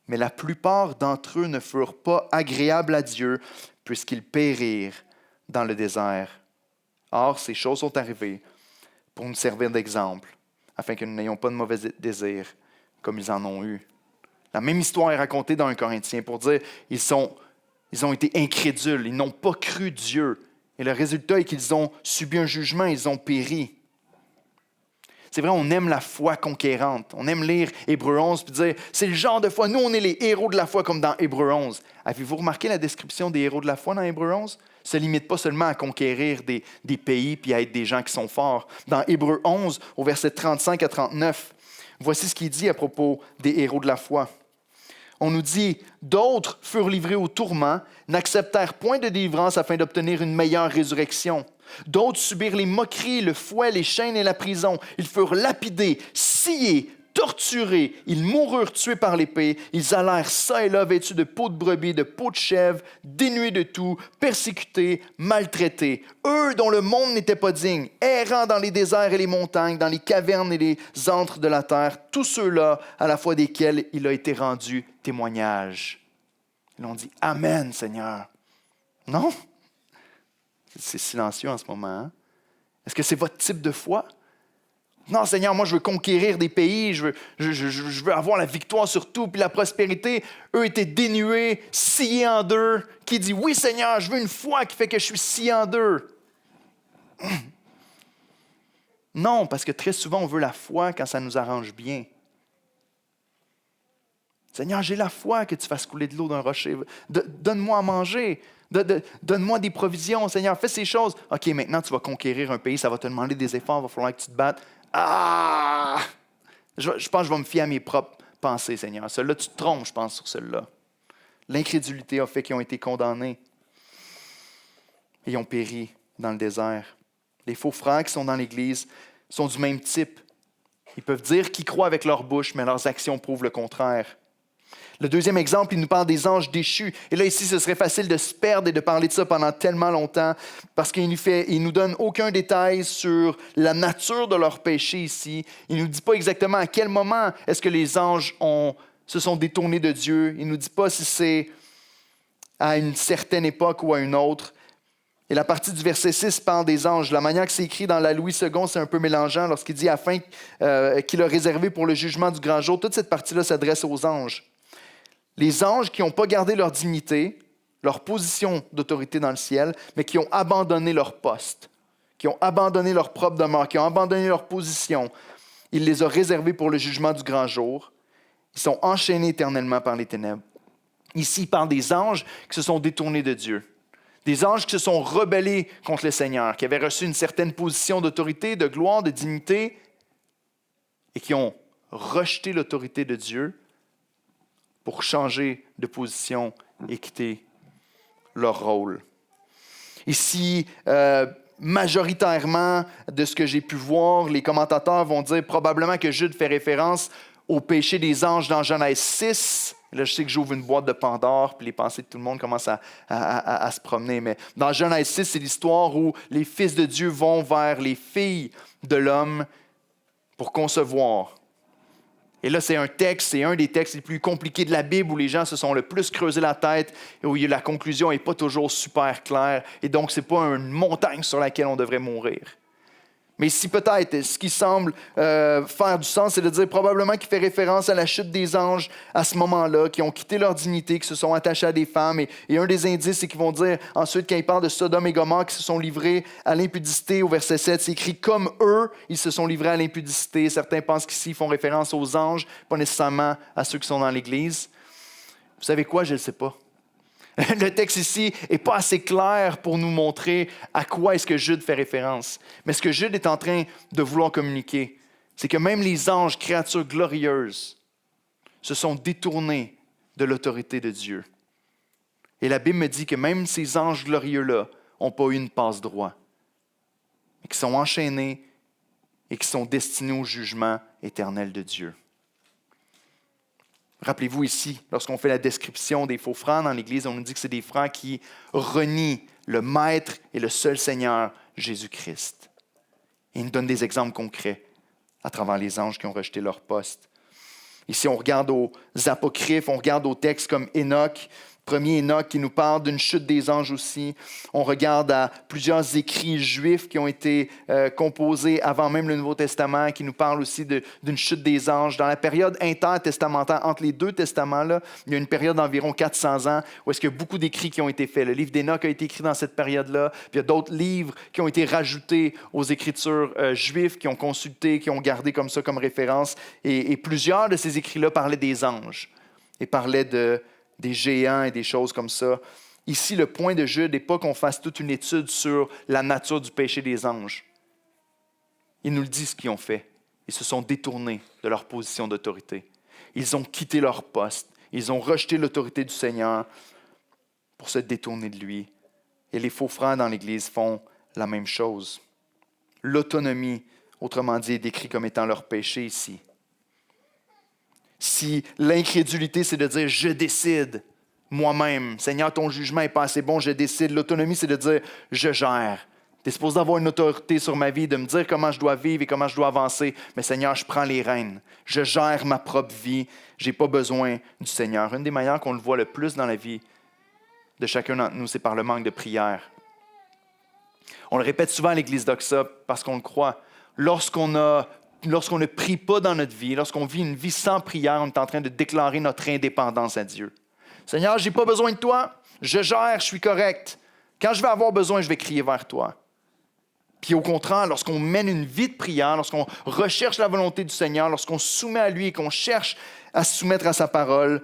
Mais la plupart d'entre eux ne furent pas agréables à Dieu, puisqu'ils périrent dans le désert. Or, ces choses sont arrivées pour nous servir d'exemple, afin que nous n'ayons pas de mauvais désirs comme ils en ont eu. La même histoire est racontée dans 1 Corinthiens pour dire ils ont été incrédules, ils n'ont pas cru Dieu. Et le résultat est qu'ils ont subi un jugement, ils ont péri. C'est vrai, on aime la foi conquérante. On aime lire Hébreux 11 et dire c'est le genre de foi. Nous, on est les héros de la foi comme dans Hébreux 11. Avez-vous remarqué la description des héros de la foi dans Hébreux 11? Ne se limite pas seulement à conquérir des pays puis à être des gens qui sont forts. Dans Hébreux 11, au verset 35 à 39, voici ce qu'il dit à propos des héros de la foi. On nous dit « D'autres furent livrés au tourment, n'acceptèrent point de délivrance afin d'obtenir une meilleure résurrection. D'autres subirent les moqueries, le fouet, les chaînes et la prison. Ils furent lapidés, sciés, torturés. Ils moururent tués par l'épée. Ils allèrent çà et là vêtus de peau de brebis, de peau de chèvre, dénués de tout, persécutés, maltraités. Eux dont le monde n'était pas digne, errant dans les déserts et les montagnes, dans les cavernes et les antres de la terre, tous ceux-là à la fois desquels il a été rendu témoignage. Et l'on dit « Amen, Seigneur ». Non? C'est silencieux en ce moment. Hein? Est-ce que c'est votre type de foi? Non, Seigneur, moi, je veux conquérir des pays, je veux avoir la victoire sur tout, puis la prospérité. Eux étaient dénués, sciés en deux. Qui dit, oui, Seigneur, je veux une foi qui fait que je suis scié en deux. Non, parce que très souvent, on veut la foi quand ça nous arrange bien. Seigneur, j'ai la foi que tu fasses couler de l'eau d'un rocher. Donne-moi à manger. Donne-moi des provisions, Seigneur. Fais ces choses. OK, maintenant, tu vas conquérir un pays. Ça va te demander des efforts. Il va falloir que tu te battes. Ah! Je pense que je vais me fier à mes propres pensées, Seigneur. Celle-là, tu te trompes, je pense, sur celle-là. L'incrédulité a fait qu'ils ont été condamnés. Et ils ont péri dans le désert. Les faux frères qui sont dans l'Église sont du même type. Ils peuvent dire qu'ils croient avec leur bouche, mais leurs actions prouvent le contraire. Le deuxième exemple, il nous parle des anges déchus. Et là, ici, ce serait facile de se perdre et de parler de ça pendant tellement longtemps parce qu'il ne nous donne aucun détail sur la nature de leur péché ici. Il ne nous dit pas exactement à quel moment est-ce que les anges se sont détournés de Dieu. Il ne nous dit pas si c'est à une certaine époque ou à une autre. Et la partie du verset 6 parle des anges. La manière que c'est écrit dans la Louis II, c'est un peu mélangeant lorsqu'il dit « afin qu'il a réservé pour le jugement du grand jour ». Toute cette partie-là s'adresse aux anges. Les anges qui n'ont pas gardé leur dignité, leur position d'autorité dans le ciel, mais qui ont abandonné leur poste, qui ont abandonné leur propre demeure, qui ont abandonné leur position, il les a réservés pour le jugement du grand jour. Ils sont enchaînés éternellement par les ténèbres. Ici, il parle des anges qui se sont détournés de Dieu. Des anges qui se sont rebellés contre le Seigneur, qui avaient reçu une certaine position d'autorité, de gloire, de dignité, et qui ont rejeté l'autorité de Dieu pour changer de position et quitter leur rôle. Ici, majoritairement, de ce que j'ai pu voir, les commentateurs vont dire probablement que Jude fait référence au péché des anges dans Genèse 6. Là, je sais que j'ouvre une boîte de Pandore, puis les pensées de tout le monde commencent à se promener. Mais dans Genèse 6, c'est l'histoire où les fils de Dieu vont vers les filles de l'homme pour concevoir. Et là, c'est un des textes les plus compliqués de la Bible où les gens se sont le plus creusé la tête et où la conclusion n'est pas toujours super claire. Et donc, ce n'est pas une montagne sur laquelle on devrait mourir. Mais ici, peut-être, ce qui semble faire du sens, c'est de dire probablement qu'il fait référence à la chute des anges à ce moment-là, qui ont quitté leur dignité, qui se sont attachés à des femmes. Et un des indices, c'est qu'ils vont dire, ensuite, quand ils parlent de Sodome et Gomorrhe, qui se sont livrés à l'impudicité, au verset 7, c'est écrit « Comme eux, ils se sont livrés à l'impudicité ». Certains pensent qu'ici, ils font référence aux anges, pas nécessairement à ceux qui sont dans l'Église. Vous savez quoi? Je ne le sais pas. Le texte ici n'est pas assez clair pour nous montrer à quoi est-ce que Jude fait référence. Mais ce que Jude est en train de vouloir communiquer, c'est que même les anges, créatures glorieuses, se sont détournés de l'autorité de Dieu. Et la Bible me dit que même ces anges glorieux-là n'ont pas eu une passe-droit, mais qui sont enchaînés et qui sont destinés au jugement éternel de Dieu. Rappelez-vous ici, lorsqu'on fait la description des faux frères dans l'Église, on nous dit que c'est des frères qui renient le Maître et le seul Seigneur, Jésus-Christ. Et il nous donne des exemples concrets à travers les anges qui ont rejeté leur poste. Ici, on regarde aux apocryphes, on regarde aux textes comme Enoch, premier Enoch qui nous parle d'une chute des anges aussi. On regarde à plusieurs écrits juifs qui ont été composés avant même le Nouveau Testament, qui nous parlent aussi d'une chute des anges. Dans la période intertestamentaire, entre les deux testaments-là, il y a une période d'environ 400 ans où est-ce qu'il y a beaucoup d'écrits qui ont été faits. Le livre d'Enoch a été écrit dans cette période-là. Puis il y a d'autres livres qui ont été rajoutés aux écritures juives, qui ont consulté, qui ont gardé comme ça comme référence. Et plusieurs de ces écrits-là parlaient des anges et parlaient des géants et des choses comme ça. Ici, le point de Jude n'est pas qu'on fasse toute une étude sur la nature du péché des anges. Il nous le dit ce qu'ils ont fait. Ils se sont détournés de leur position d'autorité. Ils ont quitté leur poste. Ils ont rejeté l'autorité du Seigneur pour se détourner de lui. Et les faux frères dans l'Église font la même chose. L'autonomie, autrement dit, est décrite comme étant leur péché ici. Si l'incrédulité, c'est de dire « je décide moi-même »,« Seigneur, ton jugement n'est pas assez bon, je décide ». L'autonomie, c'est de dire « je gère ». Tu es supposé avoir une autorité sur ma vie, de me dire comment je dois vivre et comment je dois avancer. Mais Seigneur, je prends les rênes. Je gère ma propre vie. Je n'ai pas besoin du Seigneur. Une des manières qu'on le voit le plus dans la vie de chacun d'entre nous, c'est par le manque de prière. On le répète souvent à l'Église d'Oxa parce qu'on le croit. Lorsqu'on ne prie pas dans notre vie, lorsqu'on vit une vie sans prière, on est en train de déclarer notre indépendance à Dieu. Seigneur, je n'ai pas besoin de toi. Je gère, je suis correct. Quand je vais avoir besoin, je vais crier vers toi. Puis au contraire, lorsqu'on mène une vie de prière, lorsqu'on recherche la volonté du Seigneur, lorsqu'on se soumet à lui et qu'on cherche à se soumettre à sa parole,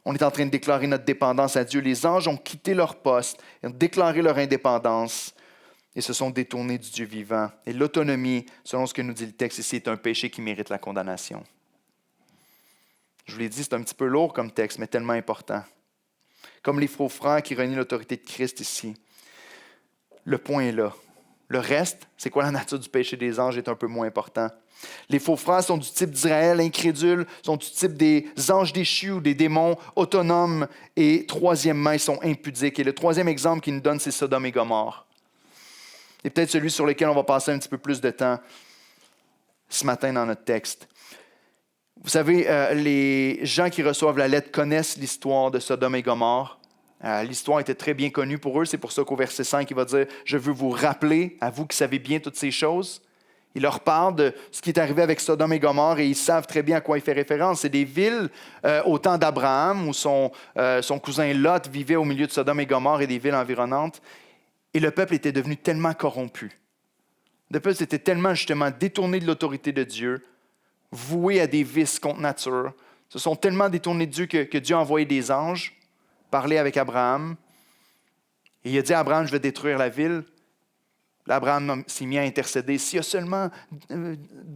on est en train de déclarer notre dépendance à Dieu. Les anges ont quitté leur poste, ils ont déclaré leur indépendance et se sont détournés du Dieu vivant. Et l'autonomie, selon ce que nous dit le texte ici, est un péché qui mérite la condamnation. Je vous l'ai dit, c'est un petit peu lourd comme texte, mais tellement important. Comme les faux frères qui renient l'autorité de Christ ici. Le point est là. Le reste, c'est quoi la nature du péché des anges, est un peu moins important. Les faux frères sont du type d'Israël incrédule, sont du type des anges déchus ou des démons autonomes. Et troisièmement, ils sont impudiques. Et le troisième exemple qu'il nous donne, c'est Sodome et Gomorrhe. C'est peut-être celui sur lequel on va passer un petit peu plus de temps ce matin dans notre texte. Vous savez, les gens qui reçoivent la lettre connaissent l'histoire de Sodome et Gomorrhe. L'histoire était très bien connue pour eux. C'est pour ça qu'au verset 5, il va dire « Je veux vous rappeler, à vous qui savez bien toutes ces choses ». Il leur parle de ce qui est arrivé avec Sodome et Gomorrhe et ils savent très bien à quoi il fait référence. C'est des villes au temps d'Abraham où son cousin Lot vivait au milieu de Sodome et Gomorrhe et des villes environnantes. Et le peuple était devenu tellement corrompu. Le peuple s'était tellement justement détourné de l'autorité de Dieu, voué à des vices contre nature. Ils se sont tellement détournés de Dieu que Dieu a envoyé des anges parler avec Abraham. Et il a dit à Abraham, je vais détruire la ville. Là, Abraham s'est mis à intercéder. S'il y a seulement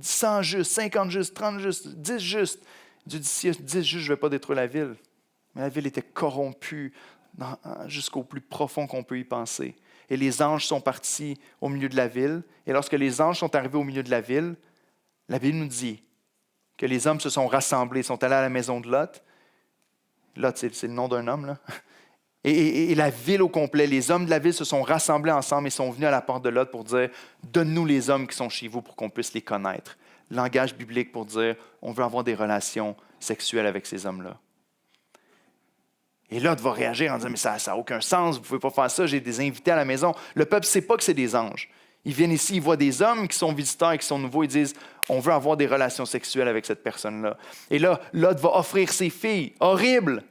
100 justes, 50 justes, 30 justes, 10 justes, Dieu dit, s'il y a 10 justes, je ne vais pas détruire la ville. Mais la ville était corrompue jusqu'au plus profond qu'on peut y penser. Et les anges sont partis au milieu de la ville. Et lorsque les anges sont arrivés au milieu de la ville, la Bible nous dit que les hommes se sont rassemblés, sont allés à la maison de Lot. Lot, c'est le nom d'un homme, là. Et la ville au complet, les hommes de la ville se sont rassemblés ensemble et sont venus à la porte de Lot pour dire « Donne-nous les hommes qui sont chez vous pour qu'on puisse les connaître. » Langage biblique pour dire « On veut avoir des relations sexuelles avec ces hommes-là. » Et Lot va réagir en disant « Mais ça n'a aucun sens, vous ne pouvez pas faire ça, j'ai des invités à la maison. » Le peuple ne sait pas que c'est des anges. Ils viennent ici, ils voient des hommes qui sont visiteurs et qui sont nouveaux, ils disent « On veut avoir des relations sexuelles avec cette personne-là. » Et là, Lot va offrir ses filles. Horrible!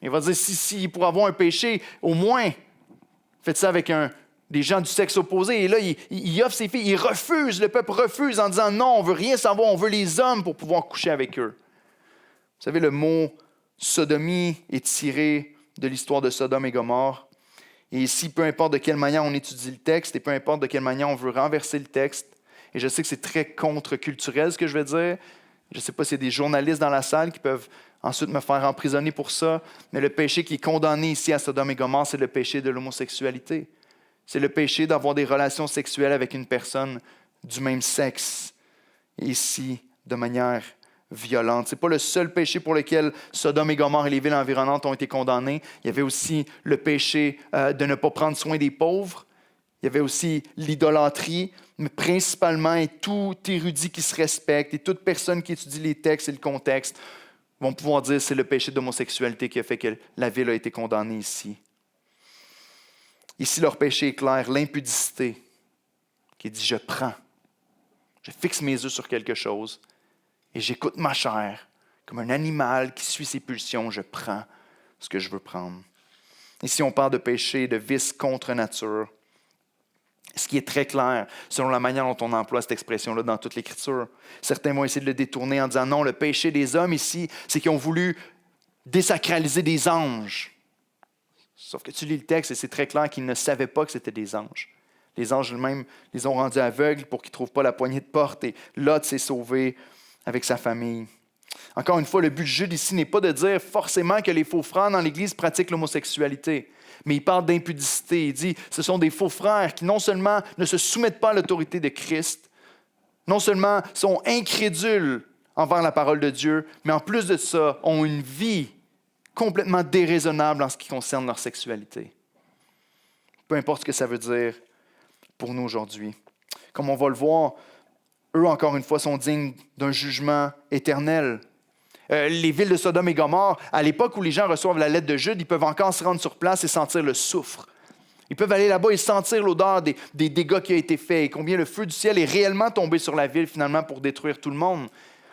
Il va dire « Si, pour avoir un péché, au moins, faites ça avec des gens du sexe opposé. » Et là, il offre ses filles. Il refuse, le peuple refuse en disant « Non, on ne veut rien savoir, on veut les hommes pour pouvoir coucher avec eux. » Vous savez, le mot « sodomie » est tiré de l'histoire de Sodome et Gomorrhe. Et ici, peu importe de quelle manière on étudie le texte et peu importe de quelle manière on veut renverser le texte, et je sais que c'est très contre-culturel ce que je vais dire, je ne sais pas s'il y a des journalistes dans la salle qui peuvent ensuite me faire emprisonner pour ça, mais le péché qui est condamné ici à Sodome et Gomorrhe, c'est le péché de l'homosexualité. C'est le péché d'avoir des relations sexuelles avec une personne du même sexe, et ici, de manière violente. Ce n'est pas le seul péché pour lequel Sodome et Gomorrhe et les villes environnantes ont été condamnés. Il y avait aussi le péché de ne pas prendre soin des pauvres. Il y avait aussi l'idolâtrie, mais principalement, et tout érudit qui se respecte et toute personne qui étudie les textes et le contexte vont pouvoir dire que c'est le péché d'homosexualité qui a fait que la ville a été condamnée ici. Ici, leur péché est clair, l'impudicité, qui dit « je prends, je fixe mes yeux sur quelque chose ». Et j'écoute ma chair, comme un animal qui suit ses pulsions, je prends ce que je veux prendre. Ici, on parle de péché, de vice contre nature. Ce qui est très clair, selon la manière dont on emploie cette expression-là dans toute l'Écriture. Certains vont essayer de le détourner en disant non, le péché des hommes ici, c'est qu'ils ont voulu désacraliser des anges. Sauf que tu lis le texte et c'est très clair qu'ils ne savaient pas que c'était des anges. Les anges eux-mêmes les ont rendus aveugles pour qu'ils ne trouvent pas la poignée de porte et Lot s'est sauvé avec sa famille. Encore une fois, le but du Jude ici n'est pas de dire forcément que les faux frères dans l'Église pratiquent l'homosexualité, mais il parle d'impudicité. Il dit que ce sont des faux frères qui non seulement ne se soumettent pas à l'autorité de Christ, non seulement sont incrédules envers la parole de Dieu, mais en plus de ça, ont une vie complètement déraisonnable en ce qui concerne leur sexualité. Peu importe ce que ça veut dire pour nous aujourd'hui. Comme on va le voir, eux, encore une fois, sont dignes d'un jugement éternel. Les villes de Sodome et Gomorrhe, à l'époque où les gens reçoivent la lettre de Jude, ils peuvent encore se rendre sur place et sentir le soufre. Ils peuvent aller là-bas et sentir l'odeur des dégâts qui ont été faits et combien le feu du ciel est réellement tombé sur la ville, finalement, pour détruire tout le monde.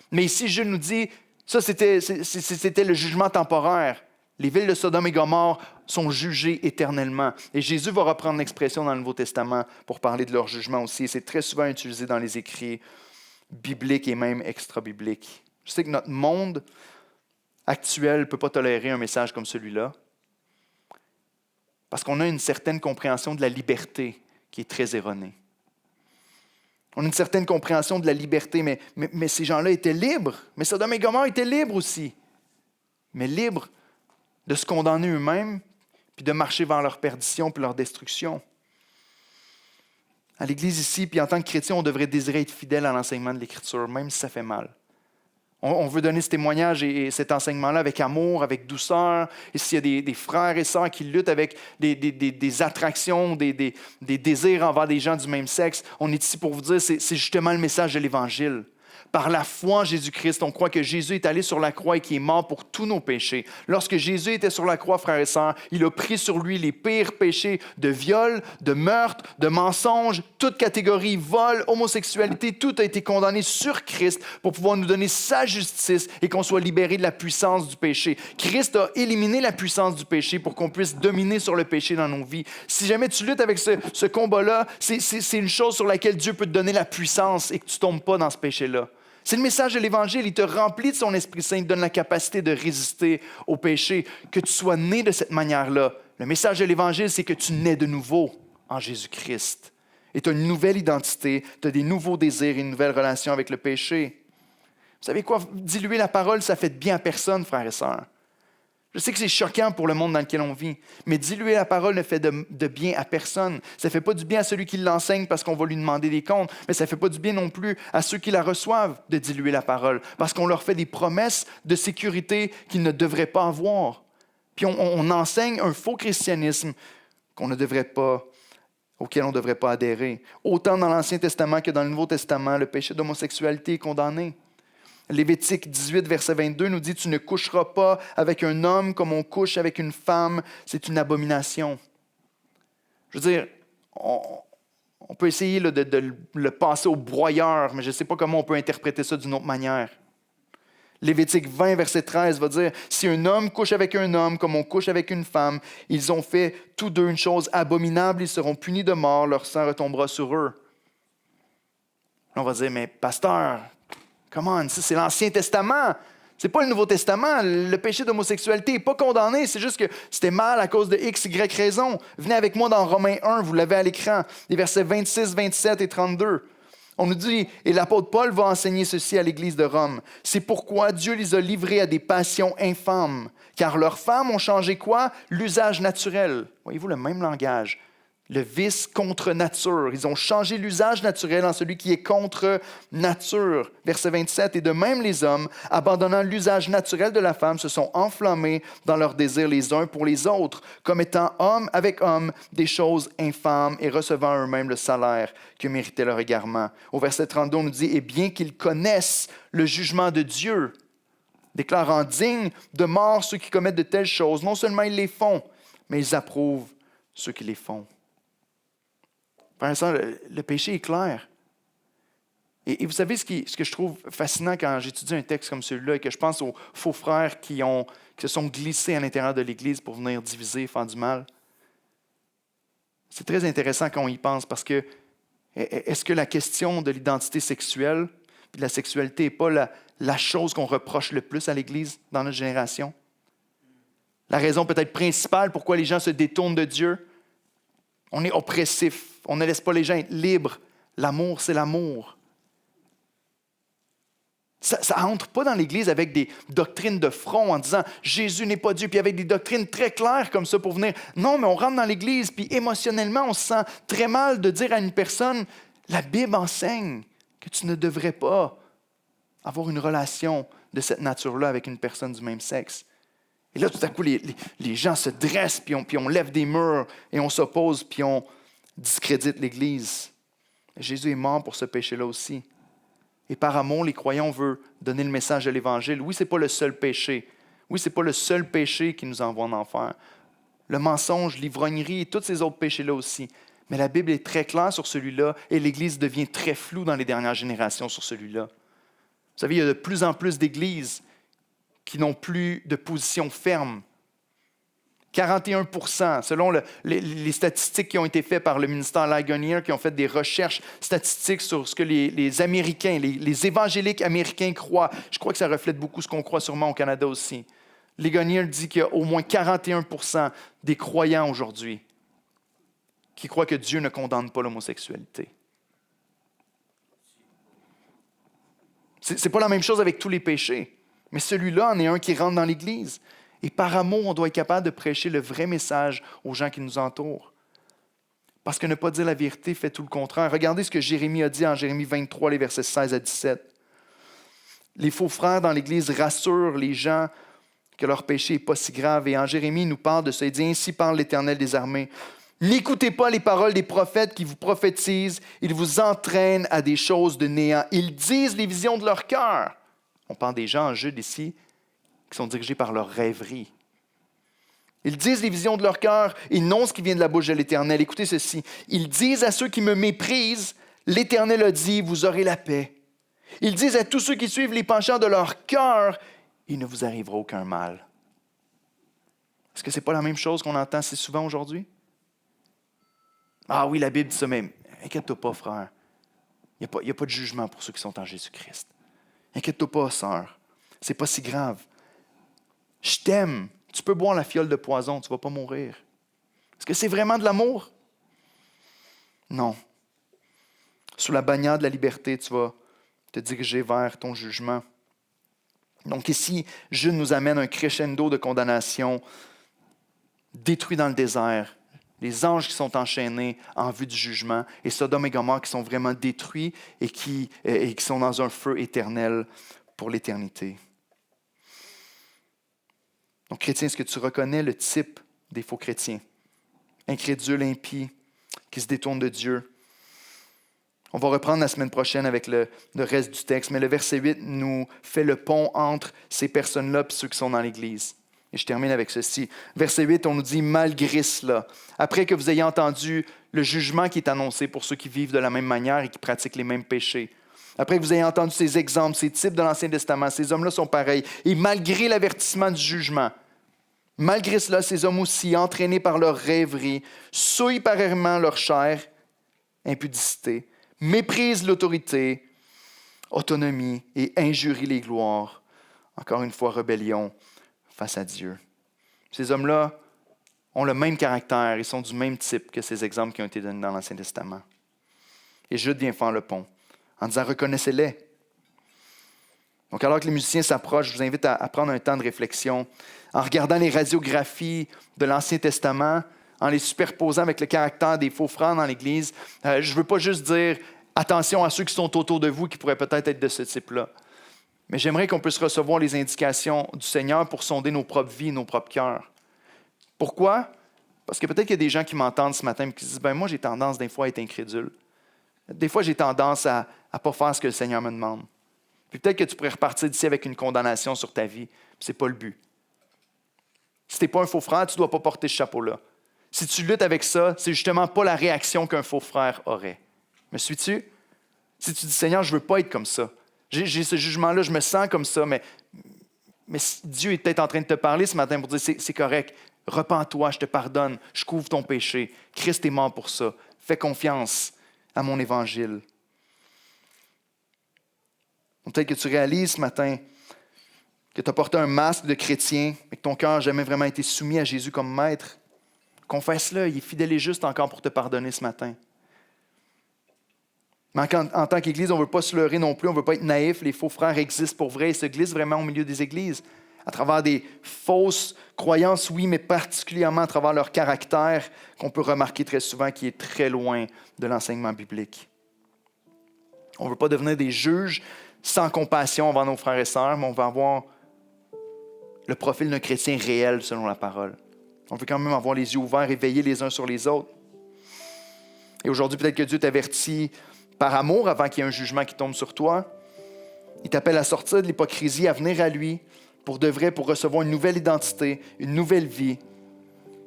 Mais ici, Jude nous dit, ça, c'était le jugement temporaire. Les villes de Sodome et Gomorrhe sont jugées éternellement. Et Jésus va reprendre l'expression dans le Nouveau Testament pour parler de leur jugement aussi. Et c'est très souvent utilisé dans les écrits bibliques et même extra-bibliques. Je sais que notre monde actuel ne peut pas tolérer un message comme celui-là parce qu'on a une certaine compréhension de la liberté qui est très erronée. On a une certaine compréhension de la liberté, mais ces gens-là étaient libres. Mais Sodome et Gomorrhe étaient libres aussi. Mais libres de se condamner eux-mêmes, puis de marcher vers leur perdition puis leur destruction. À l'Église ici, puis en tant que chrétien, on devrait désirer être fidèle à l'enseignement de l'Écriture, même si ça fait mal. On veut donner ce témoignage et cet enseignement-là avec amour, avec douceur. Et s'il y a des frères et sœurs qui luttent avec des attractions, des désirs envers des gens du même sexe, on est ici pour vous dire, c'est justement le message de l'Évangile. Par la foi en Jésus-Christ, on croit que Jésus est allé sur la croix et qu'il est mort pour tous nos péchés. Lorsque Jésus était sur la croix, frères et sœurs, il a pris sur lui les pires péchés de viol, de meurtre, de mensonge, toute catégorie, vol, homosexualité, tout a été condamné sur Christ pour pouvoir nous donner sa justice et qu'on soit libéré de la puissance du péché. Christ a éliminé la puissance du péché pour qu'on puisse dominer sur le péché dans nos vies. Si jamais tu luttes avec ce combat-là, c'est une chose sur laquelle Dieu peut te donner la puissance et que tu ne tombes pas dans ce péché-là. C'est le message de l'Évangile. Il te remplit de son Esprit Saint, il te donne la capacité de résister au péché, que tu sois né de cette manière-là. Le message de l'Évangile, c'est que tu nais de nouveau en Jésus-Christ. Et tu as une nouvelle identité, tu as des nouveaux désirs et une nouvelle relation avec le péché. Vous savez quoi? Diluer la parole, ça fait de bien à personne, frères et sœurs. Je sais que c'est choquant pour le monde dans lequel on vit, mais diluer la parole ne fait de bien à personne. Ça ne fait pas du bien à celui qui l'enseigne parce qu'on va lui demander des comptes, mais ça ne fait pas du bien non plus à ceux qui la reçoivent de diluer la parole parce qu'on leur fait des promesses de sécurité qu'ils ne devraient pas avoir. Puis on enseigne un faux christianisme auquel on ne devrait pas adhérer. Autant dans l'Ancien Testament que dans le Nouveau Testament, le péché d'homosexualité est condamné. Lévitique 18, verset 22 nous dit « Tu ne coucheras pas avec un homme comme on couche avec une femme, c'est une abomination. » Je veux dire, On peut essayer là, de le passer au broyeur, mais je ne sais pas comment on peut interpréter ça d'une autre manière. Lévitique 20, verset 13 va dire « Si un homme couche avec un homme comme on couche avec une femme, ils ont fait tous deux une chose abominable, ils seront punis de mort, leur sang retombera sur eux. » On va dire « Mais pasteur, come on, ça c'est l'Ancien Testament. C'est pas le Nouveau Testament. Le péché d'homosexualité n'est pas condamné. C'est juste que c'était mal à cause de X, Y raison. Venez avec moi dans Romains 1, vous l'avez à l'écran, les versets 26, 27 et 32. On nous dit, et l'apôtre Paul va enseigner ceci à l'Église de Rome. C'est pourquoi Dieu les a livrés à des passions infâmes, car leurs femmes ont changé quoi? L'usage naturel. Voyez-vous le même langage. Le vice contre nature. Ils ont changé l'usage naturel en celui qui est contre nature. Verset 27. Et de même les hommes, abandonnant l'usage naturel de la femme, se sont enflammés dans leurs désirs les uns pour les autres, comme étant hommes avec hommes des choses infâmes et recevant eux-mêmes le salaire que méritait leur égarement. Au verset 32, on nous dit, et bien qu'ils connaissent le jugement de Dieu, déclarant dignes de mort ceux qui commettent de telles choses, non seulement ils les font, mais ils approuvent ceux qui les font. Le péché est clair. Et vous savez ce que je trouve fascinant quand j'étudie un texte comme celui-là et que je pense aux faux frères qui se sont glissés à l'intérieur de l'Église pour venir diviser, faire du mal? C'est très intéressant quand on y pense parce que est-ce que la question de l'identité sexuelle et de la sexualité n'est pas la chose qu'on reproche le plus à l'Église dans notre génération? La raison peut-être principale pourquoi les gens se détournent de Dieu? On est oppressif. On ne laisse pas les gens être libres. L'amour, c'est l'amour. Ça n'entre pas dans l'Église avec des doctrines de front en disant « Jésus n'est pas Dieu », puis avec des doctrines très claires comme ça pour venir. Non, mais on rentre dans l'Église, puis émotionnellement, on se sent très mal de dire à une personne « La Bible enseigne que tu ne devrais pas avoir une relation de cette nature-là avec une personne du même sexe. » Et là, tout à coup, les gens se dressent, puis on lève des murs, et on s'oppose, puis on discrédite l'Église. Jésus est mort pour ce péché-là aussi. Et par amour, les croyants veulent donner le message de l'Évangile. Oui, ce n'est pas le seul péché. Oui, ce n'est pas le seul péché qui nous envoie en enfer. Le mensonge, l'ivrognerie et tous ces autres péchés-là aussi. Mais la Bible est très claire sur celui-là, et l'Église devient très floue dans les dernières générations sur celui-là. Vous savez, il y a de plus en plus d'églises qui n'ont plus de position ferme. 41%, selon les statistiques qui ont été faites par le ministère Ligonier, qui ont fait des recherches statistiques sur ce que les Américains, les évangéliques américains croient. Je crois que ça reflète beaucoup ce qu'on croit sûrement au Canada aussi. Ligonier dit qu'il y a au moins 41% des croyants aujourd'hui qui croient que Dieu ne condamne pas l'homosexualité. C'est pas la même chose avec tous les péchés, mais celui-là en est un qui rentre dans l'Église. Et par amour, on doit être capable de prêcher le vrai message aux gens qui nous entourent. Parce que ne pas dire la vérité fait tout le contraire. Regardez ce que Jérémie a dit en Jérémie 23, les versets 16 à 17. Les faux frères dans l'Église rassurent les gens que leur péché n'est pas si grave. Et en Jérémie, il nous parle de ça. Il dit « Ainsi parle l'Éternel des armées. N'écoutez pas les paroles des prophètes qui vous prophétisent. Ils vous entraînent à des choses de néant. Ils disent les visions de leur cœur. » On parle des gens en Jude ici qui sont dirigés par leur rêverie. Ils disent les visions de leur cœur et non ce qui vient de la bouche de l'Éternel. Écoutez ceci. Ils disent à ceux qui me méprisent, l'Éternel a dit, vous aurez la paix. Ils disent à tous ceux qui suivent les penchants de leur cœur, il ne vous arrivera aucun mal. Est-ce que ce n'est pas la même chose qu'on entend si souvent aujourd'hui? Ah oui, la Bible dit ça, mais inquiète-toi pas, frère. Il n'y a pas de jugement pour ceux qui sont en Jésus-Christ. Inquiète-toi pas, sœur. C'est pas si grave. Je t'aime. Tu peux boire la fiole de poison, tu ne vas pas mourir. Est-ce que c'est vraiment de l'amour? Non. Sous la bannière de la liberté, tu vas te diriger vers ton jugement. Donc ici, Jude nous amène un crescendo de condamnation détruit dans le désert. Les anges qui sont enchaînés en vue du jugement et Sodome et Gomorrhe qui sont vraiment détruits et qui sont dans un feu éternel pour l'éternité. Donc, chrétien, est-ce que tu reconnais le type des faux chrétiens? Incrédules, impies, qui se détournent de Dieu. On va reprendre la semaine prochaine avec le reste du texte, mais le verset 8 nous fait le pont entre ces personnes-là et ceux qui sont dans l'Église. Et je termine avec ceci. Verset 8, on nous dit « Malgré cela, après que vous ayez entendu le jugement qui est annoncé pour ceux qui vivent de la même manière et qui pratiquent les mêmes péchés. Après que vous ayez entendu ces exemples, ces types de l'Ancien Testament, ces hommes-là sont pareils. Et malgré l'avertissement du jugement, malgré cela, ces hommes aussi, entraînés par leur rêverie, souillent par errement leur chair, impudicité, méprisent l'autorité, autonomie et injurient les gloires. Encore une fois, rébellion face à Dieu. Ces hommes-là ont le même caractère, ils sont du même type que ces exemples qui ont été donnés dans l'Ancien Testament. Et Jude vient faire le pont en disant « Reconnaissez-les ». Donc, alors que les musiciens s'approchent, je vous invite à prendre un temps de réflexion en regardant les radiographies de l'Ancien Testament, en les superposant avec le caractère des faux frères dans l'Église. Je ne veux pas juste dire attention à ceux qui sont autour de vous qui pourraient peut-être être de ce type-là. Mais j'aimerais qu'on puisse recevoir les indications du Seigneur pour sonder nos propres vies, nos propres cœurs. Pourquoi? Parce que peut-être qu'il y a des gens qui m'entendent ce matin et qui disent « moi, j'ai tendance des fois à être incrédule. Des fois, j'ai tendance à ne pas faire ce que le Seigneur me demande. » Puis peut-être que tu pourrais repartir d'ici avec une condamnation sur ta vie. Ce n'est pas le but. Si tu n'es pas un faux frère, tu ne dois pas porter ce chapeau-là. Si tu luttes avec ça, c'est justement pas la réaction qu'un faux frère aurait. Me suis-tu? Si tu dis « Seigneur, je ne veux pas être comme ça. J'ai ce jugement-là, je me sens comme ça, mais Dieu est peut-être en train de te parler ce matin pour dire « C'est correct. Repens-toi, je te pardonne, je couvre ton péché. Christ est mort pour ça. Fais confiance à mon évangile. » Peut-être que tu réalises ce matin que tu as porté un masque de chrétien, mais que ton cœur n'a jamais vraiment été soumis à Jésus comme maître. Confesse-le, il est fidèle et juste encore pour te pardonner ce matin. Mais en tant qu'Église, on ne veut pas se leurrer non plus, on ne veut pas être naïf. Les faux frères existent pour vrai et se glissent vraiment au milieu des églises. À travers des fausses croyances, oui, mais particulièrement à travers leur caractère, qu'on peut remarquer très souvent qui est très loin de l'enseignement biblique. On ne veut pas devenir des juges sans compassion envers nos frères et sœurs, mais on veut avoir le profil d'un chrétien réel selon la parole. On veut quand même avoir les yeux ouverts et veiller les uns sur les autres. Et aujourd'hui, peut-être que Dieu t'avertit par amour avant qu'il y ait un jugement qui tombe sur toi. Il t'appelle à sortir de l'hypocrisie, à venir à lui pour de vrai, pour recevoir une nouvelle identité, une nouvelle vie.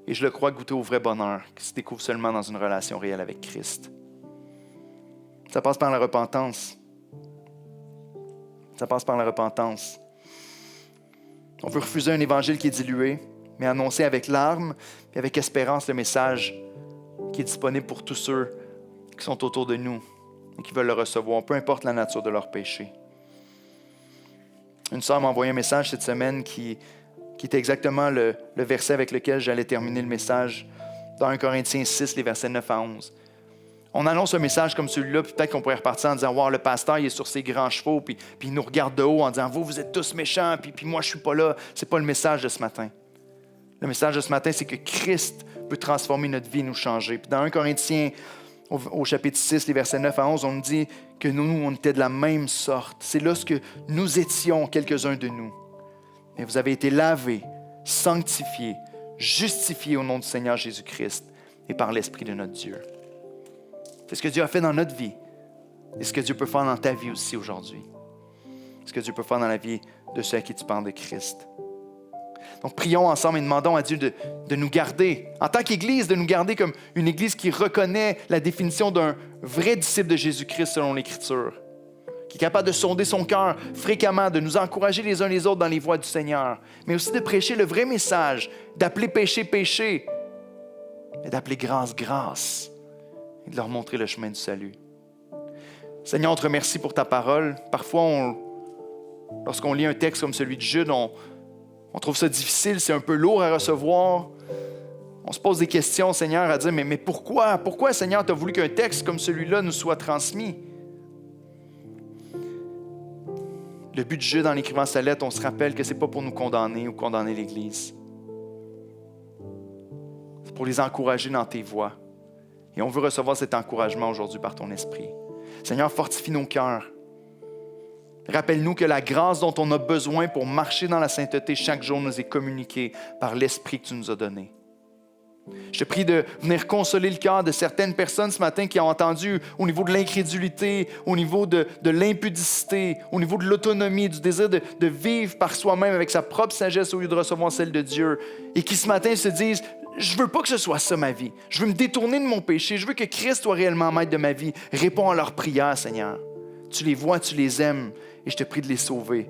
Et je le crois, goûter au vrai bonheur qui se découvre seulement dans une relation réelle avec Christ. Ça passe par la repentance. Ça passe par la repentance. On veut refuser un évangile qui est dilué, mais annoncer avec larmes et avec espérance le message qui est disponible pour tous ceux qui sont autour de nous et qui veulent le recevoir, peu importe la nature de leur péché. Une sœur m'a envoyé un message cette semaine qui était exactement le verset avec lequel j'allais terminer le message dans 1 Corinthiens 6, les versets 9 à 11. On annonce un message comme celui-là, puis peut-être qu'on pourrait repartir en disant « Wow, le pasteur, il est sur ses grands chevaux, puis il nous regarde de haut en disant « Vous êtes tous méchants, puis moi, je ne suis pas là. » Ce n'est pas le message de ce matin. Le message de ce matin, c'est que Christ peut transformer notre vie et nous changer. Puis dans 1 Corinthiens, au chapitre 6, les versets 9 à 11, on nous dit que nous, on était de la même sorte. C'est là ce que nous étions, quelques-uns de nous. Mais vous avez été lavés, sanctifiés, justifiés au nom du Seigneur Jésus-Christ et par l'Esprit de notre Dieu. C'est ce que Dieu a fait dans notre vie. Et ce que Dieu peut faire dans ta vie aussi aujourd'hui. Ce que Dieu peut faire dans la vie de ceux à qui tu parles de Christ. Donc, prions ensemble et demandons à Dieu de nous garder, en tant qu'Église, de nous garder comme une Église qui reconnaît la définition d'un vrai disciple de Jésus-Christ selon l'Écriture, qui est capable de sonder son cœur fréquemment, de nous encourager les uns les autres dans les voies du Seigneur, mais aussi de prêcher le vrai message, d'appeler péché, péché, et d'appeler grâce, grâce, et de leur montrer le chemin du salut. Seigneur, on te remercie pour ta parole. Parfois, lorsqu'on lit un texte comme celui de Jude, on trouve ça difficile, c'est un peu lourd à recevoir. On se pose des questions, Seigneur, à dire, mais pourquoi? Pourquoi, Seigneur, tu as voulu qu'un texte comme celui-là nous soit transmis? Le but de Jude, en écrivant sa lettre, on se rappelle que ce n'est pas pour nous condamner ou condamner l'Église. C'est pour les encourager dans tes voies. Et on veut recevoir cet encouragement aujourd'hui par ton esprit. Seigneur, fortifie nos cœurs. Rappelle-nous que la grâce dont on a besoin pour marcher dans la sainteté chaque jour nous est communiquée par l'Esprit que tu nous as donné. Je te prie de venir consoler le cœur de certaines personnes ce matin qui ont entendu au niveau de l'incrédulité, au niveau de l'impudicité, au niveau de l'autonomie, du désir de vivre par soi-même avec sa propre sagesse au lieu de recevoir celle de Dieu. Et qui ce matin se disent, je veux pas que ce soit ça ma vie. Je veux me détourner de mon péché. Je veux que Christ soit réellement maître de ma vie. Réponds à leurs prières, Seigneur. Tu les vois, tu les aimes et je te prie de les sauver.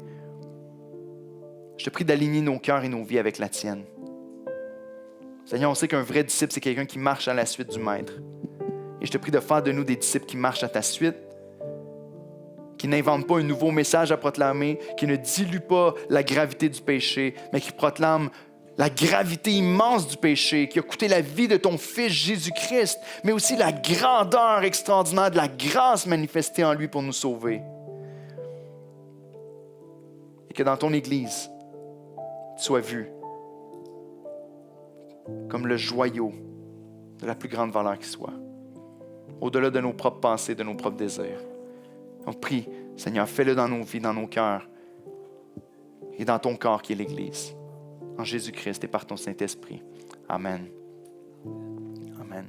Je te prie d'aligner nos cœurs et nos vies avec la tienne. Seigneur, on sait qu'un vrai disciple, c'est quelqu'un qui marche à la suite du Maître. Et je te prie de faire de nous des disciples qui marchent à ta suite, qui n'inventent pas un nouveau message à proclamer, qui ne diluent pas la gravité du péché, mais qui proclament la gravité immense du péché, qui a coûté la vie de ton Fils Jésus-Christ, mais aussi la grandeur extraordinaire de la grâce manifestée en lui pour nous sauver. Et que dans ton Église, tu sois vu comme le joyau de la plus grande valeur qui soit, au-delà de nos propres pensées, de nos propres désirs. On prie, Seigneur, fais-le dans nos vies, dans nos cœurs et dans ton corps qui est l'Église. En Jésus-Christ et par ton Saint-Esprit. Amen. Amen.